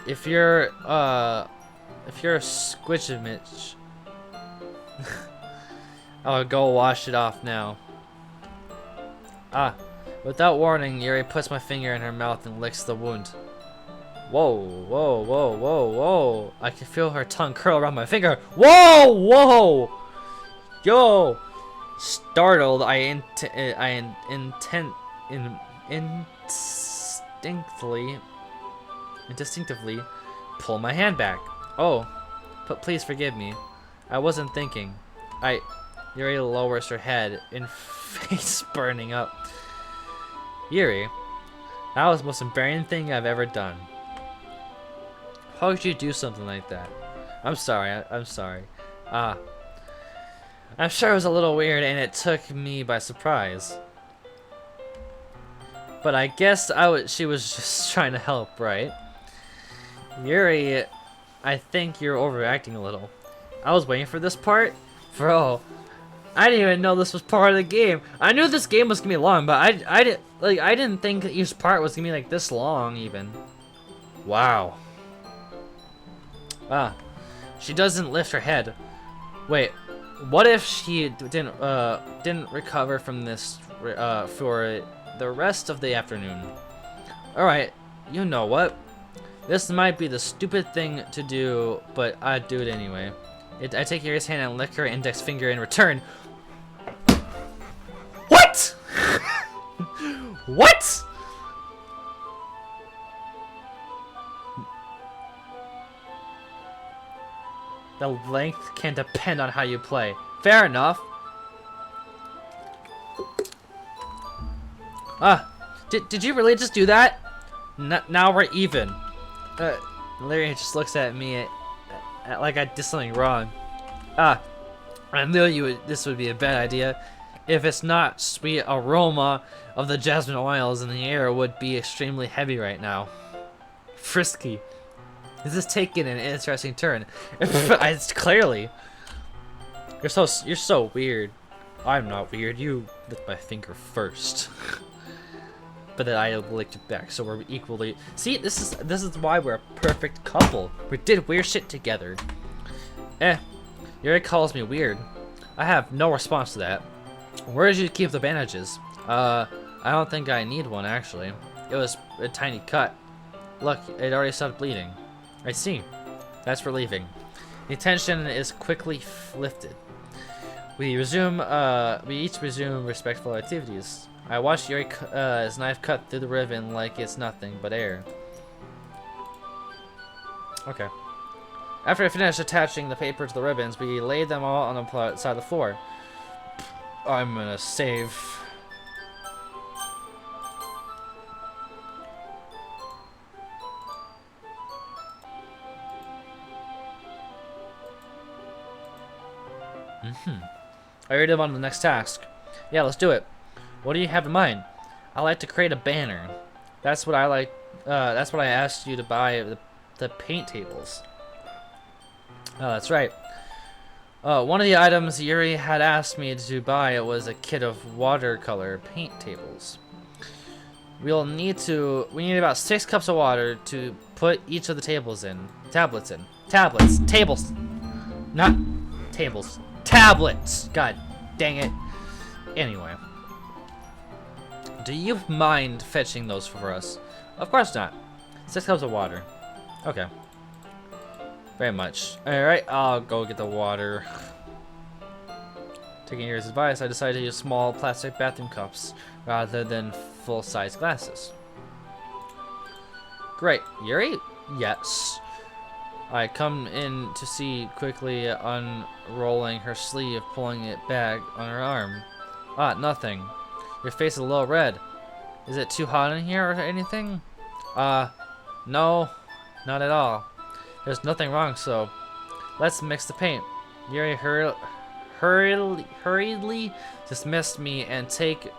If you're a squidge, I'll go wash it off now. Ah, without warning, Yuri puts my finger in her mouth and licks the wound. Whoa, whoa, whoa, whoa, whoa. I can feel her tongue curl around my finger. Whoa, whoa. Yo. Startled, I instinctively pull my hand back. Oh, but please forgive me. I wasn't thinking. Yuri lowers her head in face burning up. Yuri, that was the most embarrassing thing I've ever done. How could you do something like that? I'm sorry. I'm sorry. I'm sure it was a little weird and it took me by surprise. But I guess she was just trying to help, right? Yuri, I think you're overacting a little. I was waiting for this part? Bro, I didn't even know this was part of the game. I knew this game was gonna be long, but I didn't think each part was gonna be like this long even. Wow. Ah, she doesn't lift her head. Wait, what if she didn't recover from this for the rest of the afternoon? All right, you know what? This might be the stupid thing to do, but I'd do it anyway. I take Yuri's hand and lick her index finger in return. What? What? The length can depend on how you play. Fair enough. Did you really just do that? Now we're even. Larry just looks at me like I did something wrong. I knew this would be a bad idea. If it's not, sweet aroma of the jasmine oils in the air would be extremely heavy right now. Frisky. This is taking an interesting turn. Clearly. You're so weird. I'm not weird. You licked my finger first. But then I licked it back, so we're equally. See, this is why we're a perfect couple. We did weird shit together. Yuri calls me weird. I have no response to that. Where did you keep the bandages? I don't think I need one actually. It was a tiny cut. Look, it already stopped bleeding. I see. That's relieving. The tension is quickly lifted. We each resume respectful activities. I watched Yuri his knife cut through the ribbon like it's nothing but air. Okay. After I finished attaching the paper to the ribbons, we laid them all on the side of the floor. I'm gonna save. I read him on the next task. Yeah, let's do it. What do you have in mind? I like to create a banner. That's what I like. That's what I asked you to buy the paint tables. Oh, that's right. One of the items Yuri had asked me to buy was a kit of watercolor paint tables. We need about 6 cups of water to put each of the tables in. Tablets. Tables. Not tables. Tablets. God dang it. Anyway. Do you mind fetching those for us? Of course not. 6 cups of water. Okay. Very much. Alright, I'll go get the water. Taking Yuri's advice, I decided to use small plastic bathroom cups rather than full-size glasses. Great. Yuri? Yes. I come in to see quickly unrolling her sleeve, pulling it back on her arm. Ah, nothing. Your face is a little red. Is it too hot in here or anything? No, not at all. There's nothing wrong, so let's mix the paint. Yuri hurriedly dismissed me and take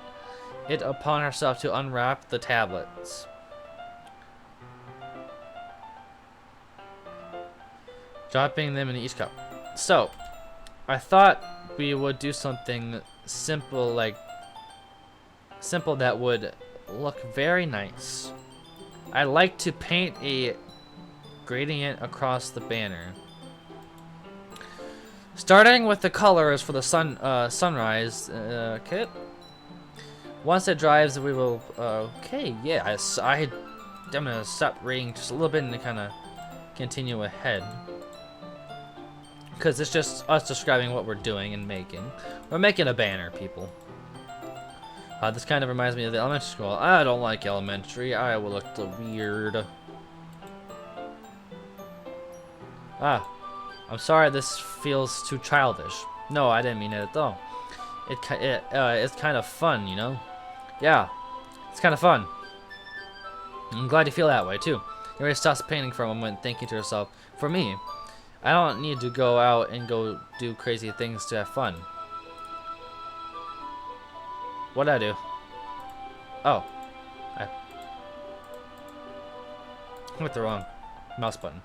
it upon herself to unwrap the tablets. Dropping them in each cup. So, I thought we would do something simple that would look very nice. I like to paint a gradient across the banner. Starting with the colors for the sunrise kit. Once it dries, we will. Okay, yeah. I'm gonna stop reading just a little bit and kind of continue ahead, because it's just us describing what we're doing and making. We're making a banner, people. This kind of reminds me of the elementary school. I don't like elementary. I will look weird. I'm sorry this feels too childish. No, I didn't mean it at all. It's kind of fun, you know? Yeah, it's kind of fun. I'm glad you feel that way, too. Yuri stops painting for a moment, thinking to herself, for me, I don't need to go out and go do crazy things to have fun. What'd I do? Oh. I hit the wrong mouse button.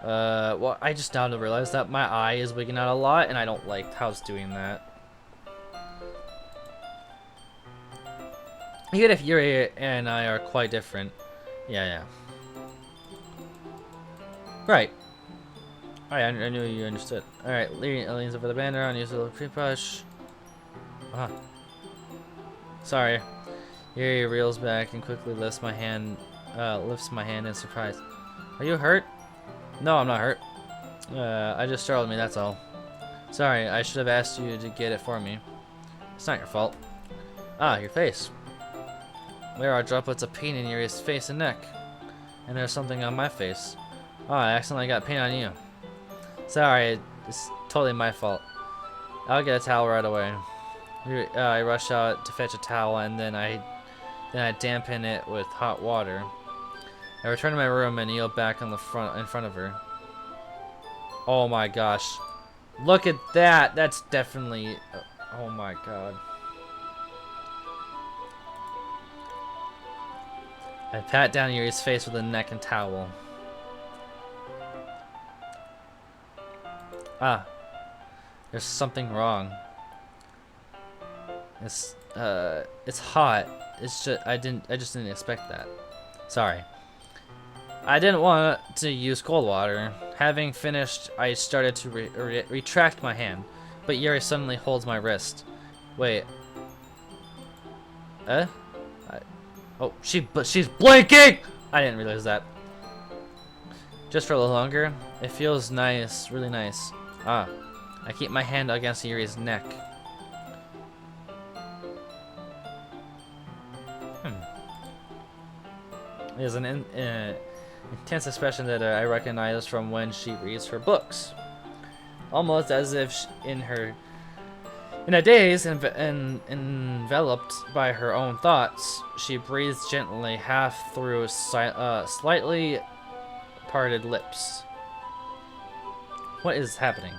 Well, I just now realized that my eye is wigging out a lot, and I don't like how it's doing that. Even if Yuri and I are quite different. Yeah. Right. Alright, I knew you understood. Alright, leans over the banner and uses a little pre-push. Sorry. Yuri reels back and quickly lifts my hand in surprise. Are you hurt? No, I'm not hurt. I just startled me, that's all. Sorry, I should have asked you to get it for me. It's not your fault. Your face. There are droplets of paint in Yuri's face and neck. And there's something on my face. I accidentally got paint on you. Sorry, it's totally my fault. I'll get a towel right away. I rush out to fetch a towel, and then I dampen it with hot water. I return to my room and kneel back on the in front of her. Oh my gosh. Look at that! That's definitely... oh my god. I pat down Yuri's face with a neck and towel. There's something wrong. It's hot. It's just I just didn't expect that. Sorry. I didn't want to use cold water. Having finished, I started to retract my hand, but Yuri suddenly holds my wrist. Wait. Oh, she's blinking! I didn't realize that. Just for a little longer. It feels nice, really nice. I keep my hand against Yuri's neck. There's an intense expression that I recognize from when she reads her books. Almost as if in a daze and enveloped by her own thoughts, she breathes gently, half through slightly parted lips. What is happening?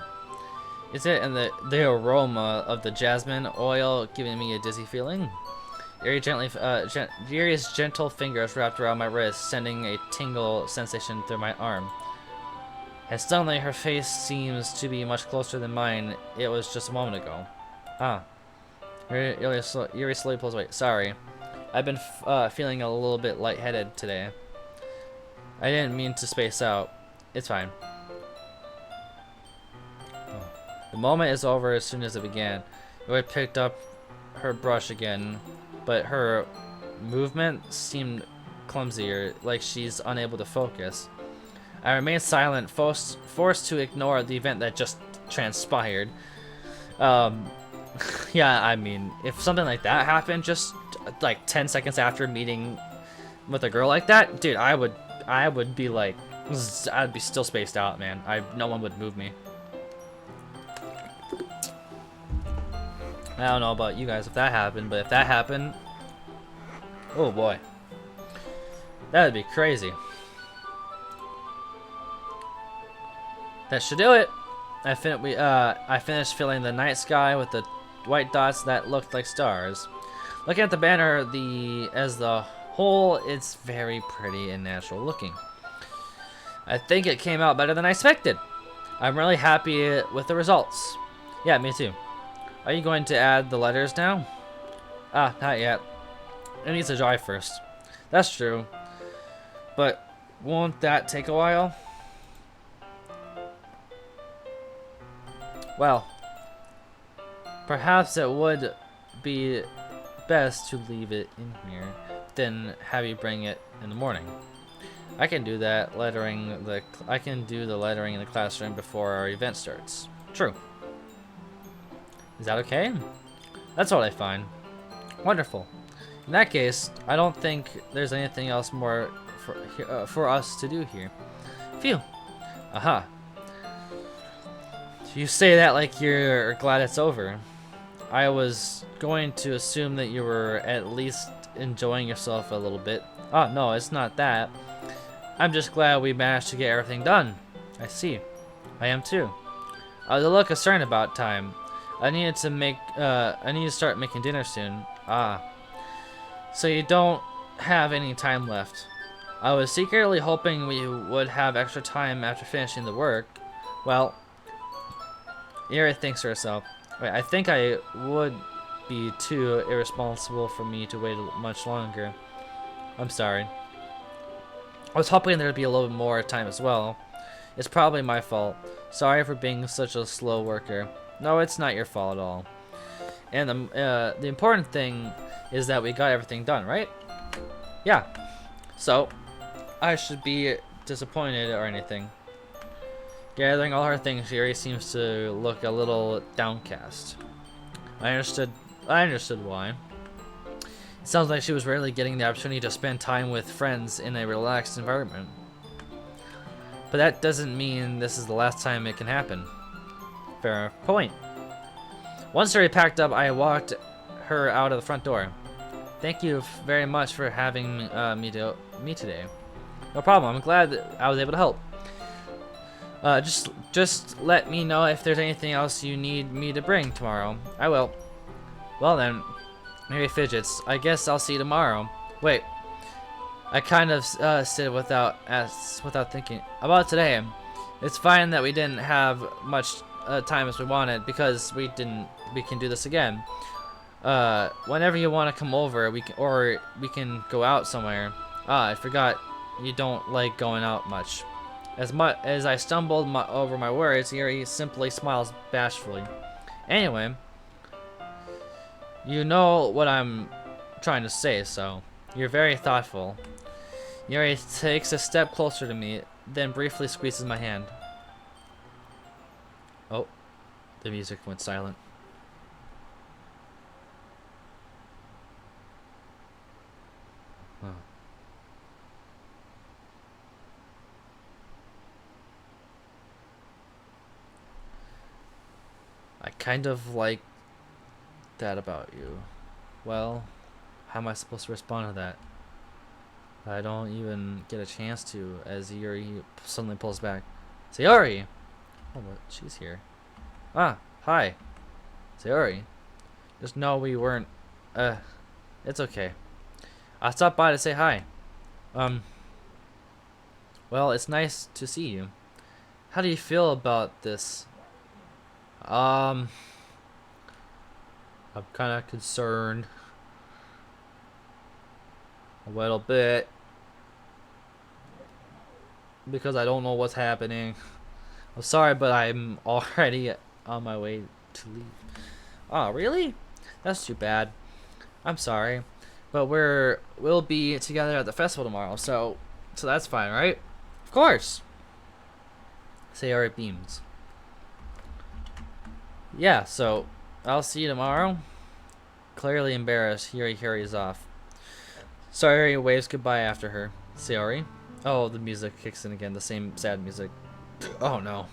Is it in the aroma of the jasmine oil giving me a dizzy feeling? Yuri's gentle fingers wrapped around my wrist, sending a tingle sensation through my arm. And suddenly her face seems to be much closer than mine. It was just a moment ago. Yuri slowly pulls away. Sorry. I've been feeling a little bit lightheaded today. I didn't mean to space out. It's fine. The moment is over as soon as it began. Yuri picked up her brush again, but her movement seemed clumsier, like she's unable to focus. I remained silent, forced to ignore the event that just transpired. Yeah, I mean, if something like that happened just like 10 seconds after meeting with a girl like that, dude, I would be like, I'd be still spaced out, man. No one would move me. I don't know about you guys if that happened, but if that happened, oh boy, that'd be crazy. That should do it. I finished filling the night sky with the white dots that looked like stars. Looking at the banner, as the whole, it's very pretty and natural looking. I think it came out better than I expected. I'm really happy with the results. Yeah, me too. Are you going to add the letters now? Ah, not yet. It needs to dry first. That's true. But won't that take a while? Well, perhaps it would be best to leave it in here, then have you bring it in the morning. I can do that I can do the lettering in the classroom before our event starts. True. Is that okay? That's what I find. Wonderful. In that case, I don't think there's anything else more for us to do here. Phew. Aha. You say that like you're glad it's over. I was going to assume that you were at least enjoying yourself a little bit. Oh, no, it's not that. I'm just glad we managed to get everything done. I see. I am too. I was a little concerned about time. I need to start making dinner soon. Ah. So you don't have any time left. I was secretly hoping we would have extra time after finishing the work. Well, Yuri thinks to herself. Wait, I think I would be too irresponsible for me to wait much longer. I'm sorry. I was hoping there'd be a little bit more time as well. It's probably my fault. Sorry for being such a slow worker. No, it's not your fault at all. And the important thing is that we got everything done, right? Yeah. So, I should be disappointed or anything. Gathering all her things, Yuri seems to look a little downcast. I understood why. It sounds like she was rarely getting the opportunity to spend time with friends in a relaxed environment. But that doesn't mean this is the last time it can happen. Fair point. Once Yuri packed up, I walked her out of the front door. Thank you very much for having me today. No problem. I'm glad that I was able to help. Just let me know if there's anything else you need me to bring tomorrow. I will. Well then, Mary fidgets. I guess I'll see you tomorrow. Wait. I kind of said without thinking about today. It's fine that we didn't have much time as we wanted because we can do this again. Whenever you want to come over, we can go out somewhere. Ah, I forgot you don't like going out much. As I stumbled over my words, Yuri simply smiles bashfully. Anyway, you know what I'm trying to say, so you're very thoughtful. Yuri takes a step closer to me, then briefly squeezes my hand. Oh, the music went silent. Oh. I kind of like that about you. Well, how am I supposed to respond to that? I don't even get a chance to, as Yuri suddenly pulls back. Sayori! Oh, what? She's here. Ah, hi. Sayori. Just know we weren't, it's okay. I stopped by to say hi. Well, it's nice to see you. How do you feel about this? I'm kind of concerned. A little bit. Because I don't know what's happening. I'm sorry, but I'm already on my way to leave. Oh, really? That's too bad. I'm sorry. But we'll be together at the festival tomorrow, so that's fine, right? Of course. Sayori beams. Yeah, so I'll see you tomorrow. Clearly embarrassed, Yuri hurries off. Sayori waves goodbye after her. Sayori? Oh, the music kicks in again, the same sad music. Oh no.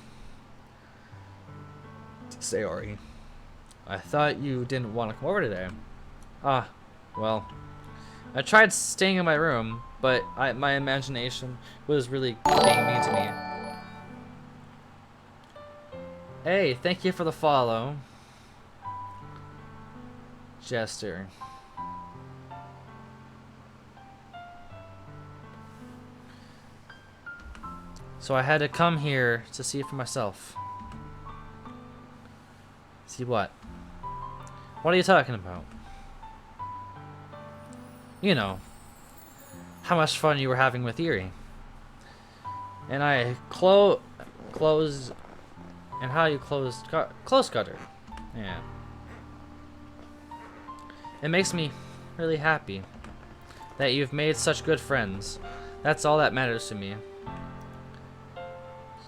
Sayori. I thought you didn't want to come over today. Ah, well. I tried staying in my room, but my imagination was really being mean to me. Hey, thank you for the follow. Jester. So I had to come here to see it for myself. See what? What are you talking about? You know, how much fun you were having with Eri. And I closed, and how you close cut her. Yeah. It makes me really happy that you've made such good friends. That's all that matters to me.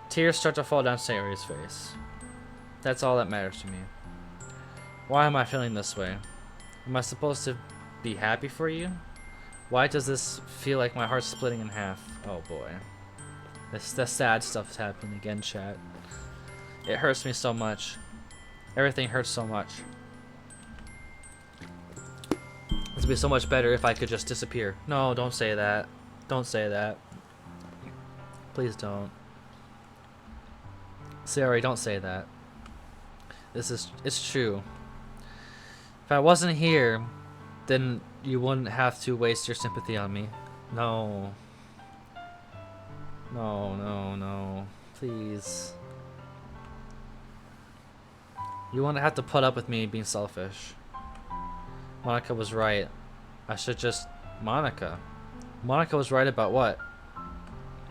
Tears start to fall down Sayori's face. That's all that matters to me. Why am I feeling this way? Am I supposed to be happy for you? Why does this feel like my heart's splitting in half? Oh boy. The sad stuff is happening again, chat. It hurts me so much. Everything hurts so much. It'd be so much better if I could just disappear. No, don't say that. Don't say that. Please don't. Sayori, don't say that. It's true. If I wasn't here, then you wouldn't have to waste your sympathy on me. No. No, no, no. Please. You wouldn't have to put up with me being selfish. Monica was right. I should just... Monica was right about what?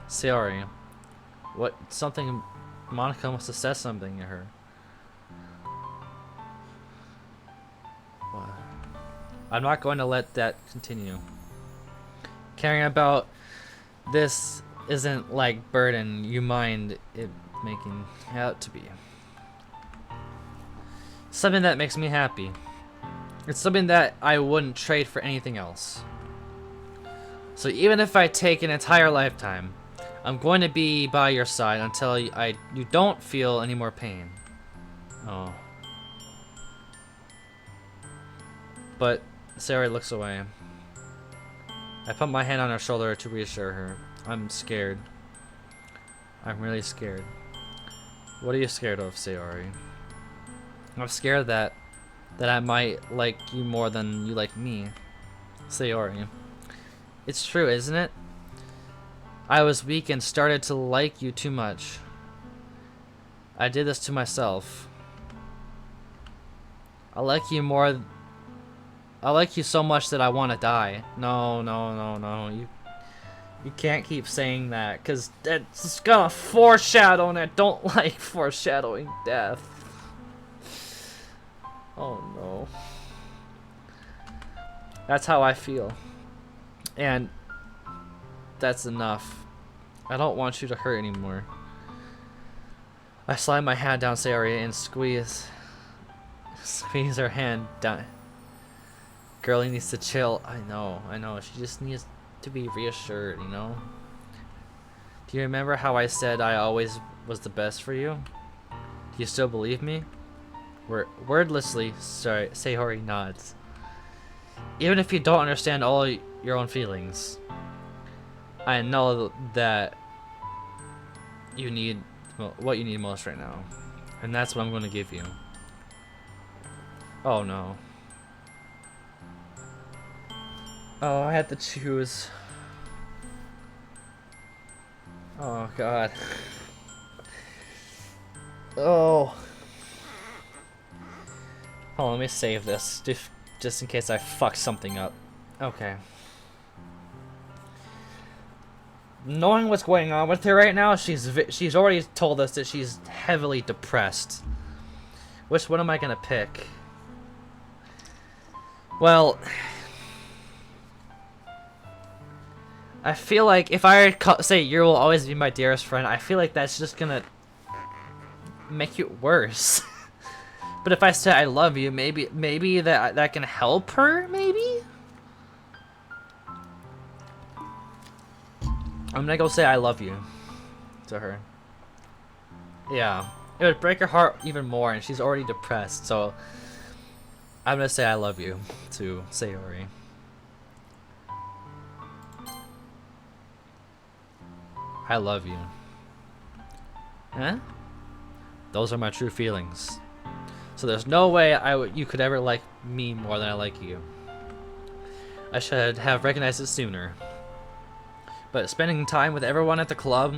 Sayori. What? Something... Monica must have said something to her. What? I'm not going to let that continue. Caring about this isn't like burden you mind it making out to be. Something that makes me happy. It's something that I wouldn't trade for anything else. So even if I take an entire lifetime, I'm going to be by your side until you don't feel any more pain. Oh. But Sayori looks away. I put my hand on her shoulder to reassure her. I'm scared. I'm really scared. What are you scared of, Sayori? I'm scared that I might like you more than you like me. Sayori. It's true, isn't it? I was weak and started to like you too much. I did this to myself. I like you so much that I want to die. No, no, no, no. You can't keep saying that, because that's gonna foreshadow, and I don't like foreshadowing death. Oh no. That's how I feel. And that's enough. I don't want you to hurt anymore. I slide my hand down Sayori and squeeze her hand down. Girlie needs to chill. I know. She just needs to be reassured, you know? Do you remember how I said I always was the best for you? Do you still believe me? Wordlessly, Sayori nods. Even if you don't understand all your own feelings, I know that you need what you need most right now, and that's what I'm going to give you. Oh no. Oh, I had to choose. Oh god. Oh. Hold on, let me save this just in case I fuck something up. Okay. Knowing what's going on with her right now, she's already told us that she's heavily depressed. Which one am I gonna pick? Well, I feel like if I say you will always be my dearest friend, I feel like that's just gonna make it worse. But if I say I love you, maybe that can help her, maybe? I'm gonna go say I love you to her. Yeah, it would break her heart even more, and she's already depressed, so I'm gonna say I love you to Sayori. I love you. Huh? Those are my true feelings. So there's no way you could ever like me more than I like you. I should have recognized it sooner. But spending time with everyone at the club,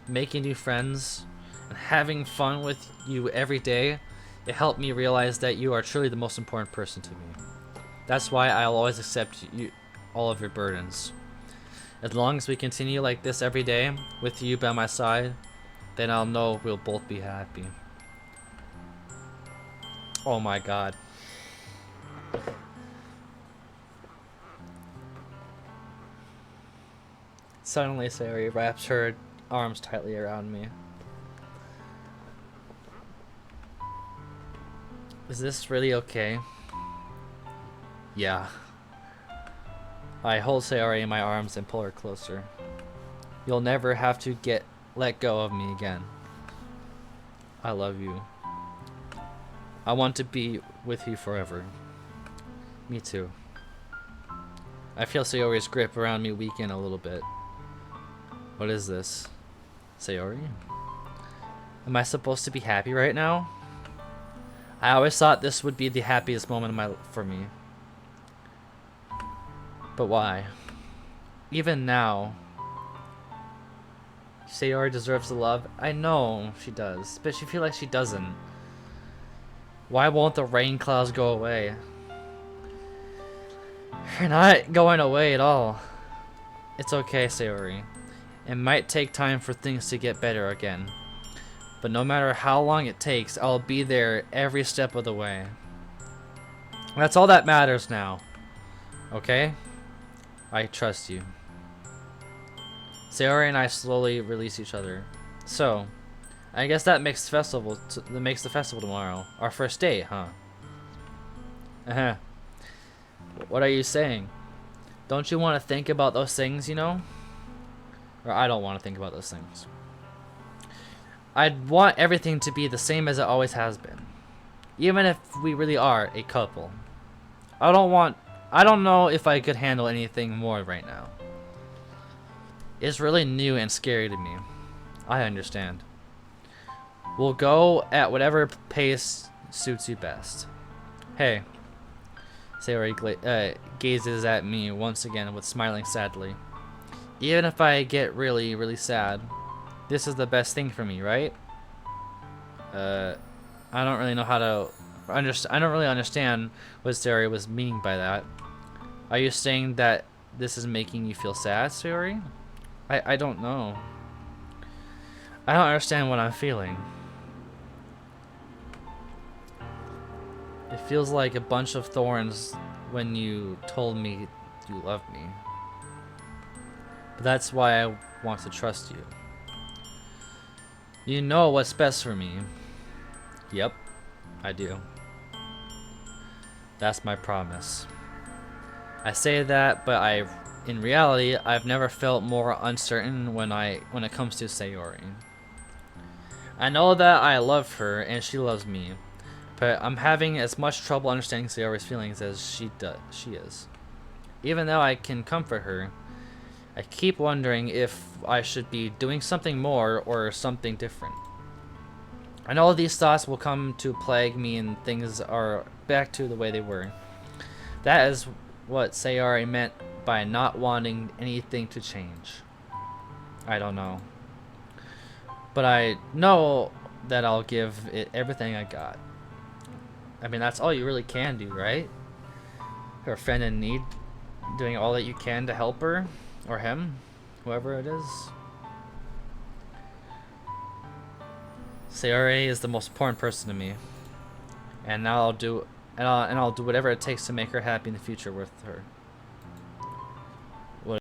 making new friends, and having fun with you every day, it helped me realize that you are truly the most important person to me. That's why I'll always accept all of your burdens. As long as we continue like this every day, with you by my side, then I'll know we'll both be happy. Oh my god. Suddenly, Sayori wraps her arms tightly around me. Is this really okay? Yeah. I hold Sayori in my arms and pull her closer. You'll never have to let go of me again. I love you. I want to be with you forever. Me too. I feel Sayori's grip around me weaken a little bit. What is this? Sayori? Am I supposed to be happy right now? I always thought this would be the happiest moment for me. But why? Even now, Sayori deserves the love. I know she does, but she feels like she doesn't. Why won't the rain clouds go away? You're not going away at all. It's okay, Sayori. It might take time for things to get better again. But no matter how long it takes, I'll be there every step of the way. That's all that matters now. Okay? I trust you. Sayori and I slowly release each other. So, I guess that makes the festival tomorrow. Our first date, huh? Uh-huh. What are you saying? Don't you want to think about those things, you know? Or I don't want to think about those things. I'd want everything to be the same as it always has been. Even if we really are a couple. I don't know if I could handle anything more right now. It's really new and scary to me. I understand. We'll go at whatever pace suits you best. Hey. Sayori gazes at me once again with smiling sadly. Even if I get really, really sad, this is the best thing for me, right? I don't really know how to understand. I don't really understand what Sayori was meaning by that. Are you saying that this is making you feel sad, Sayori? I don't know. I don't understand what I'm feeling. It feels like a bunch of thorns when you told me you loved me. But that's why I want to trust you. You know what's best for me. Yep, I do. That's my promise. I say that, but in reality, I've never felt more uncertain when it comes to Sayori. I know that I love her and she loves me, but I'm having as much trouble understanding Sayori's feelings as she is. Even though I can comfort her, I keep wondering if I should be doing something more or something different. I know these thoughts will come to plague me and things are back to the way they were. That is what Sayori meant by not wanting anything to change. I don't know. But I know that I'll give it everything I got. I mean, that's all you really can do, right? Her friend in need, doing all that you can to help her, or him, whoever it is. Sayori is the most important person to me, and now I'll do whatever it takes to make her happy in the future with her.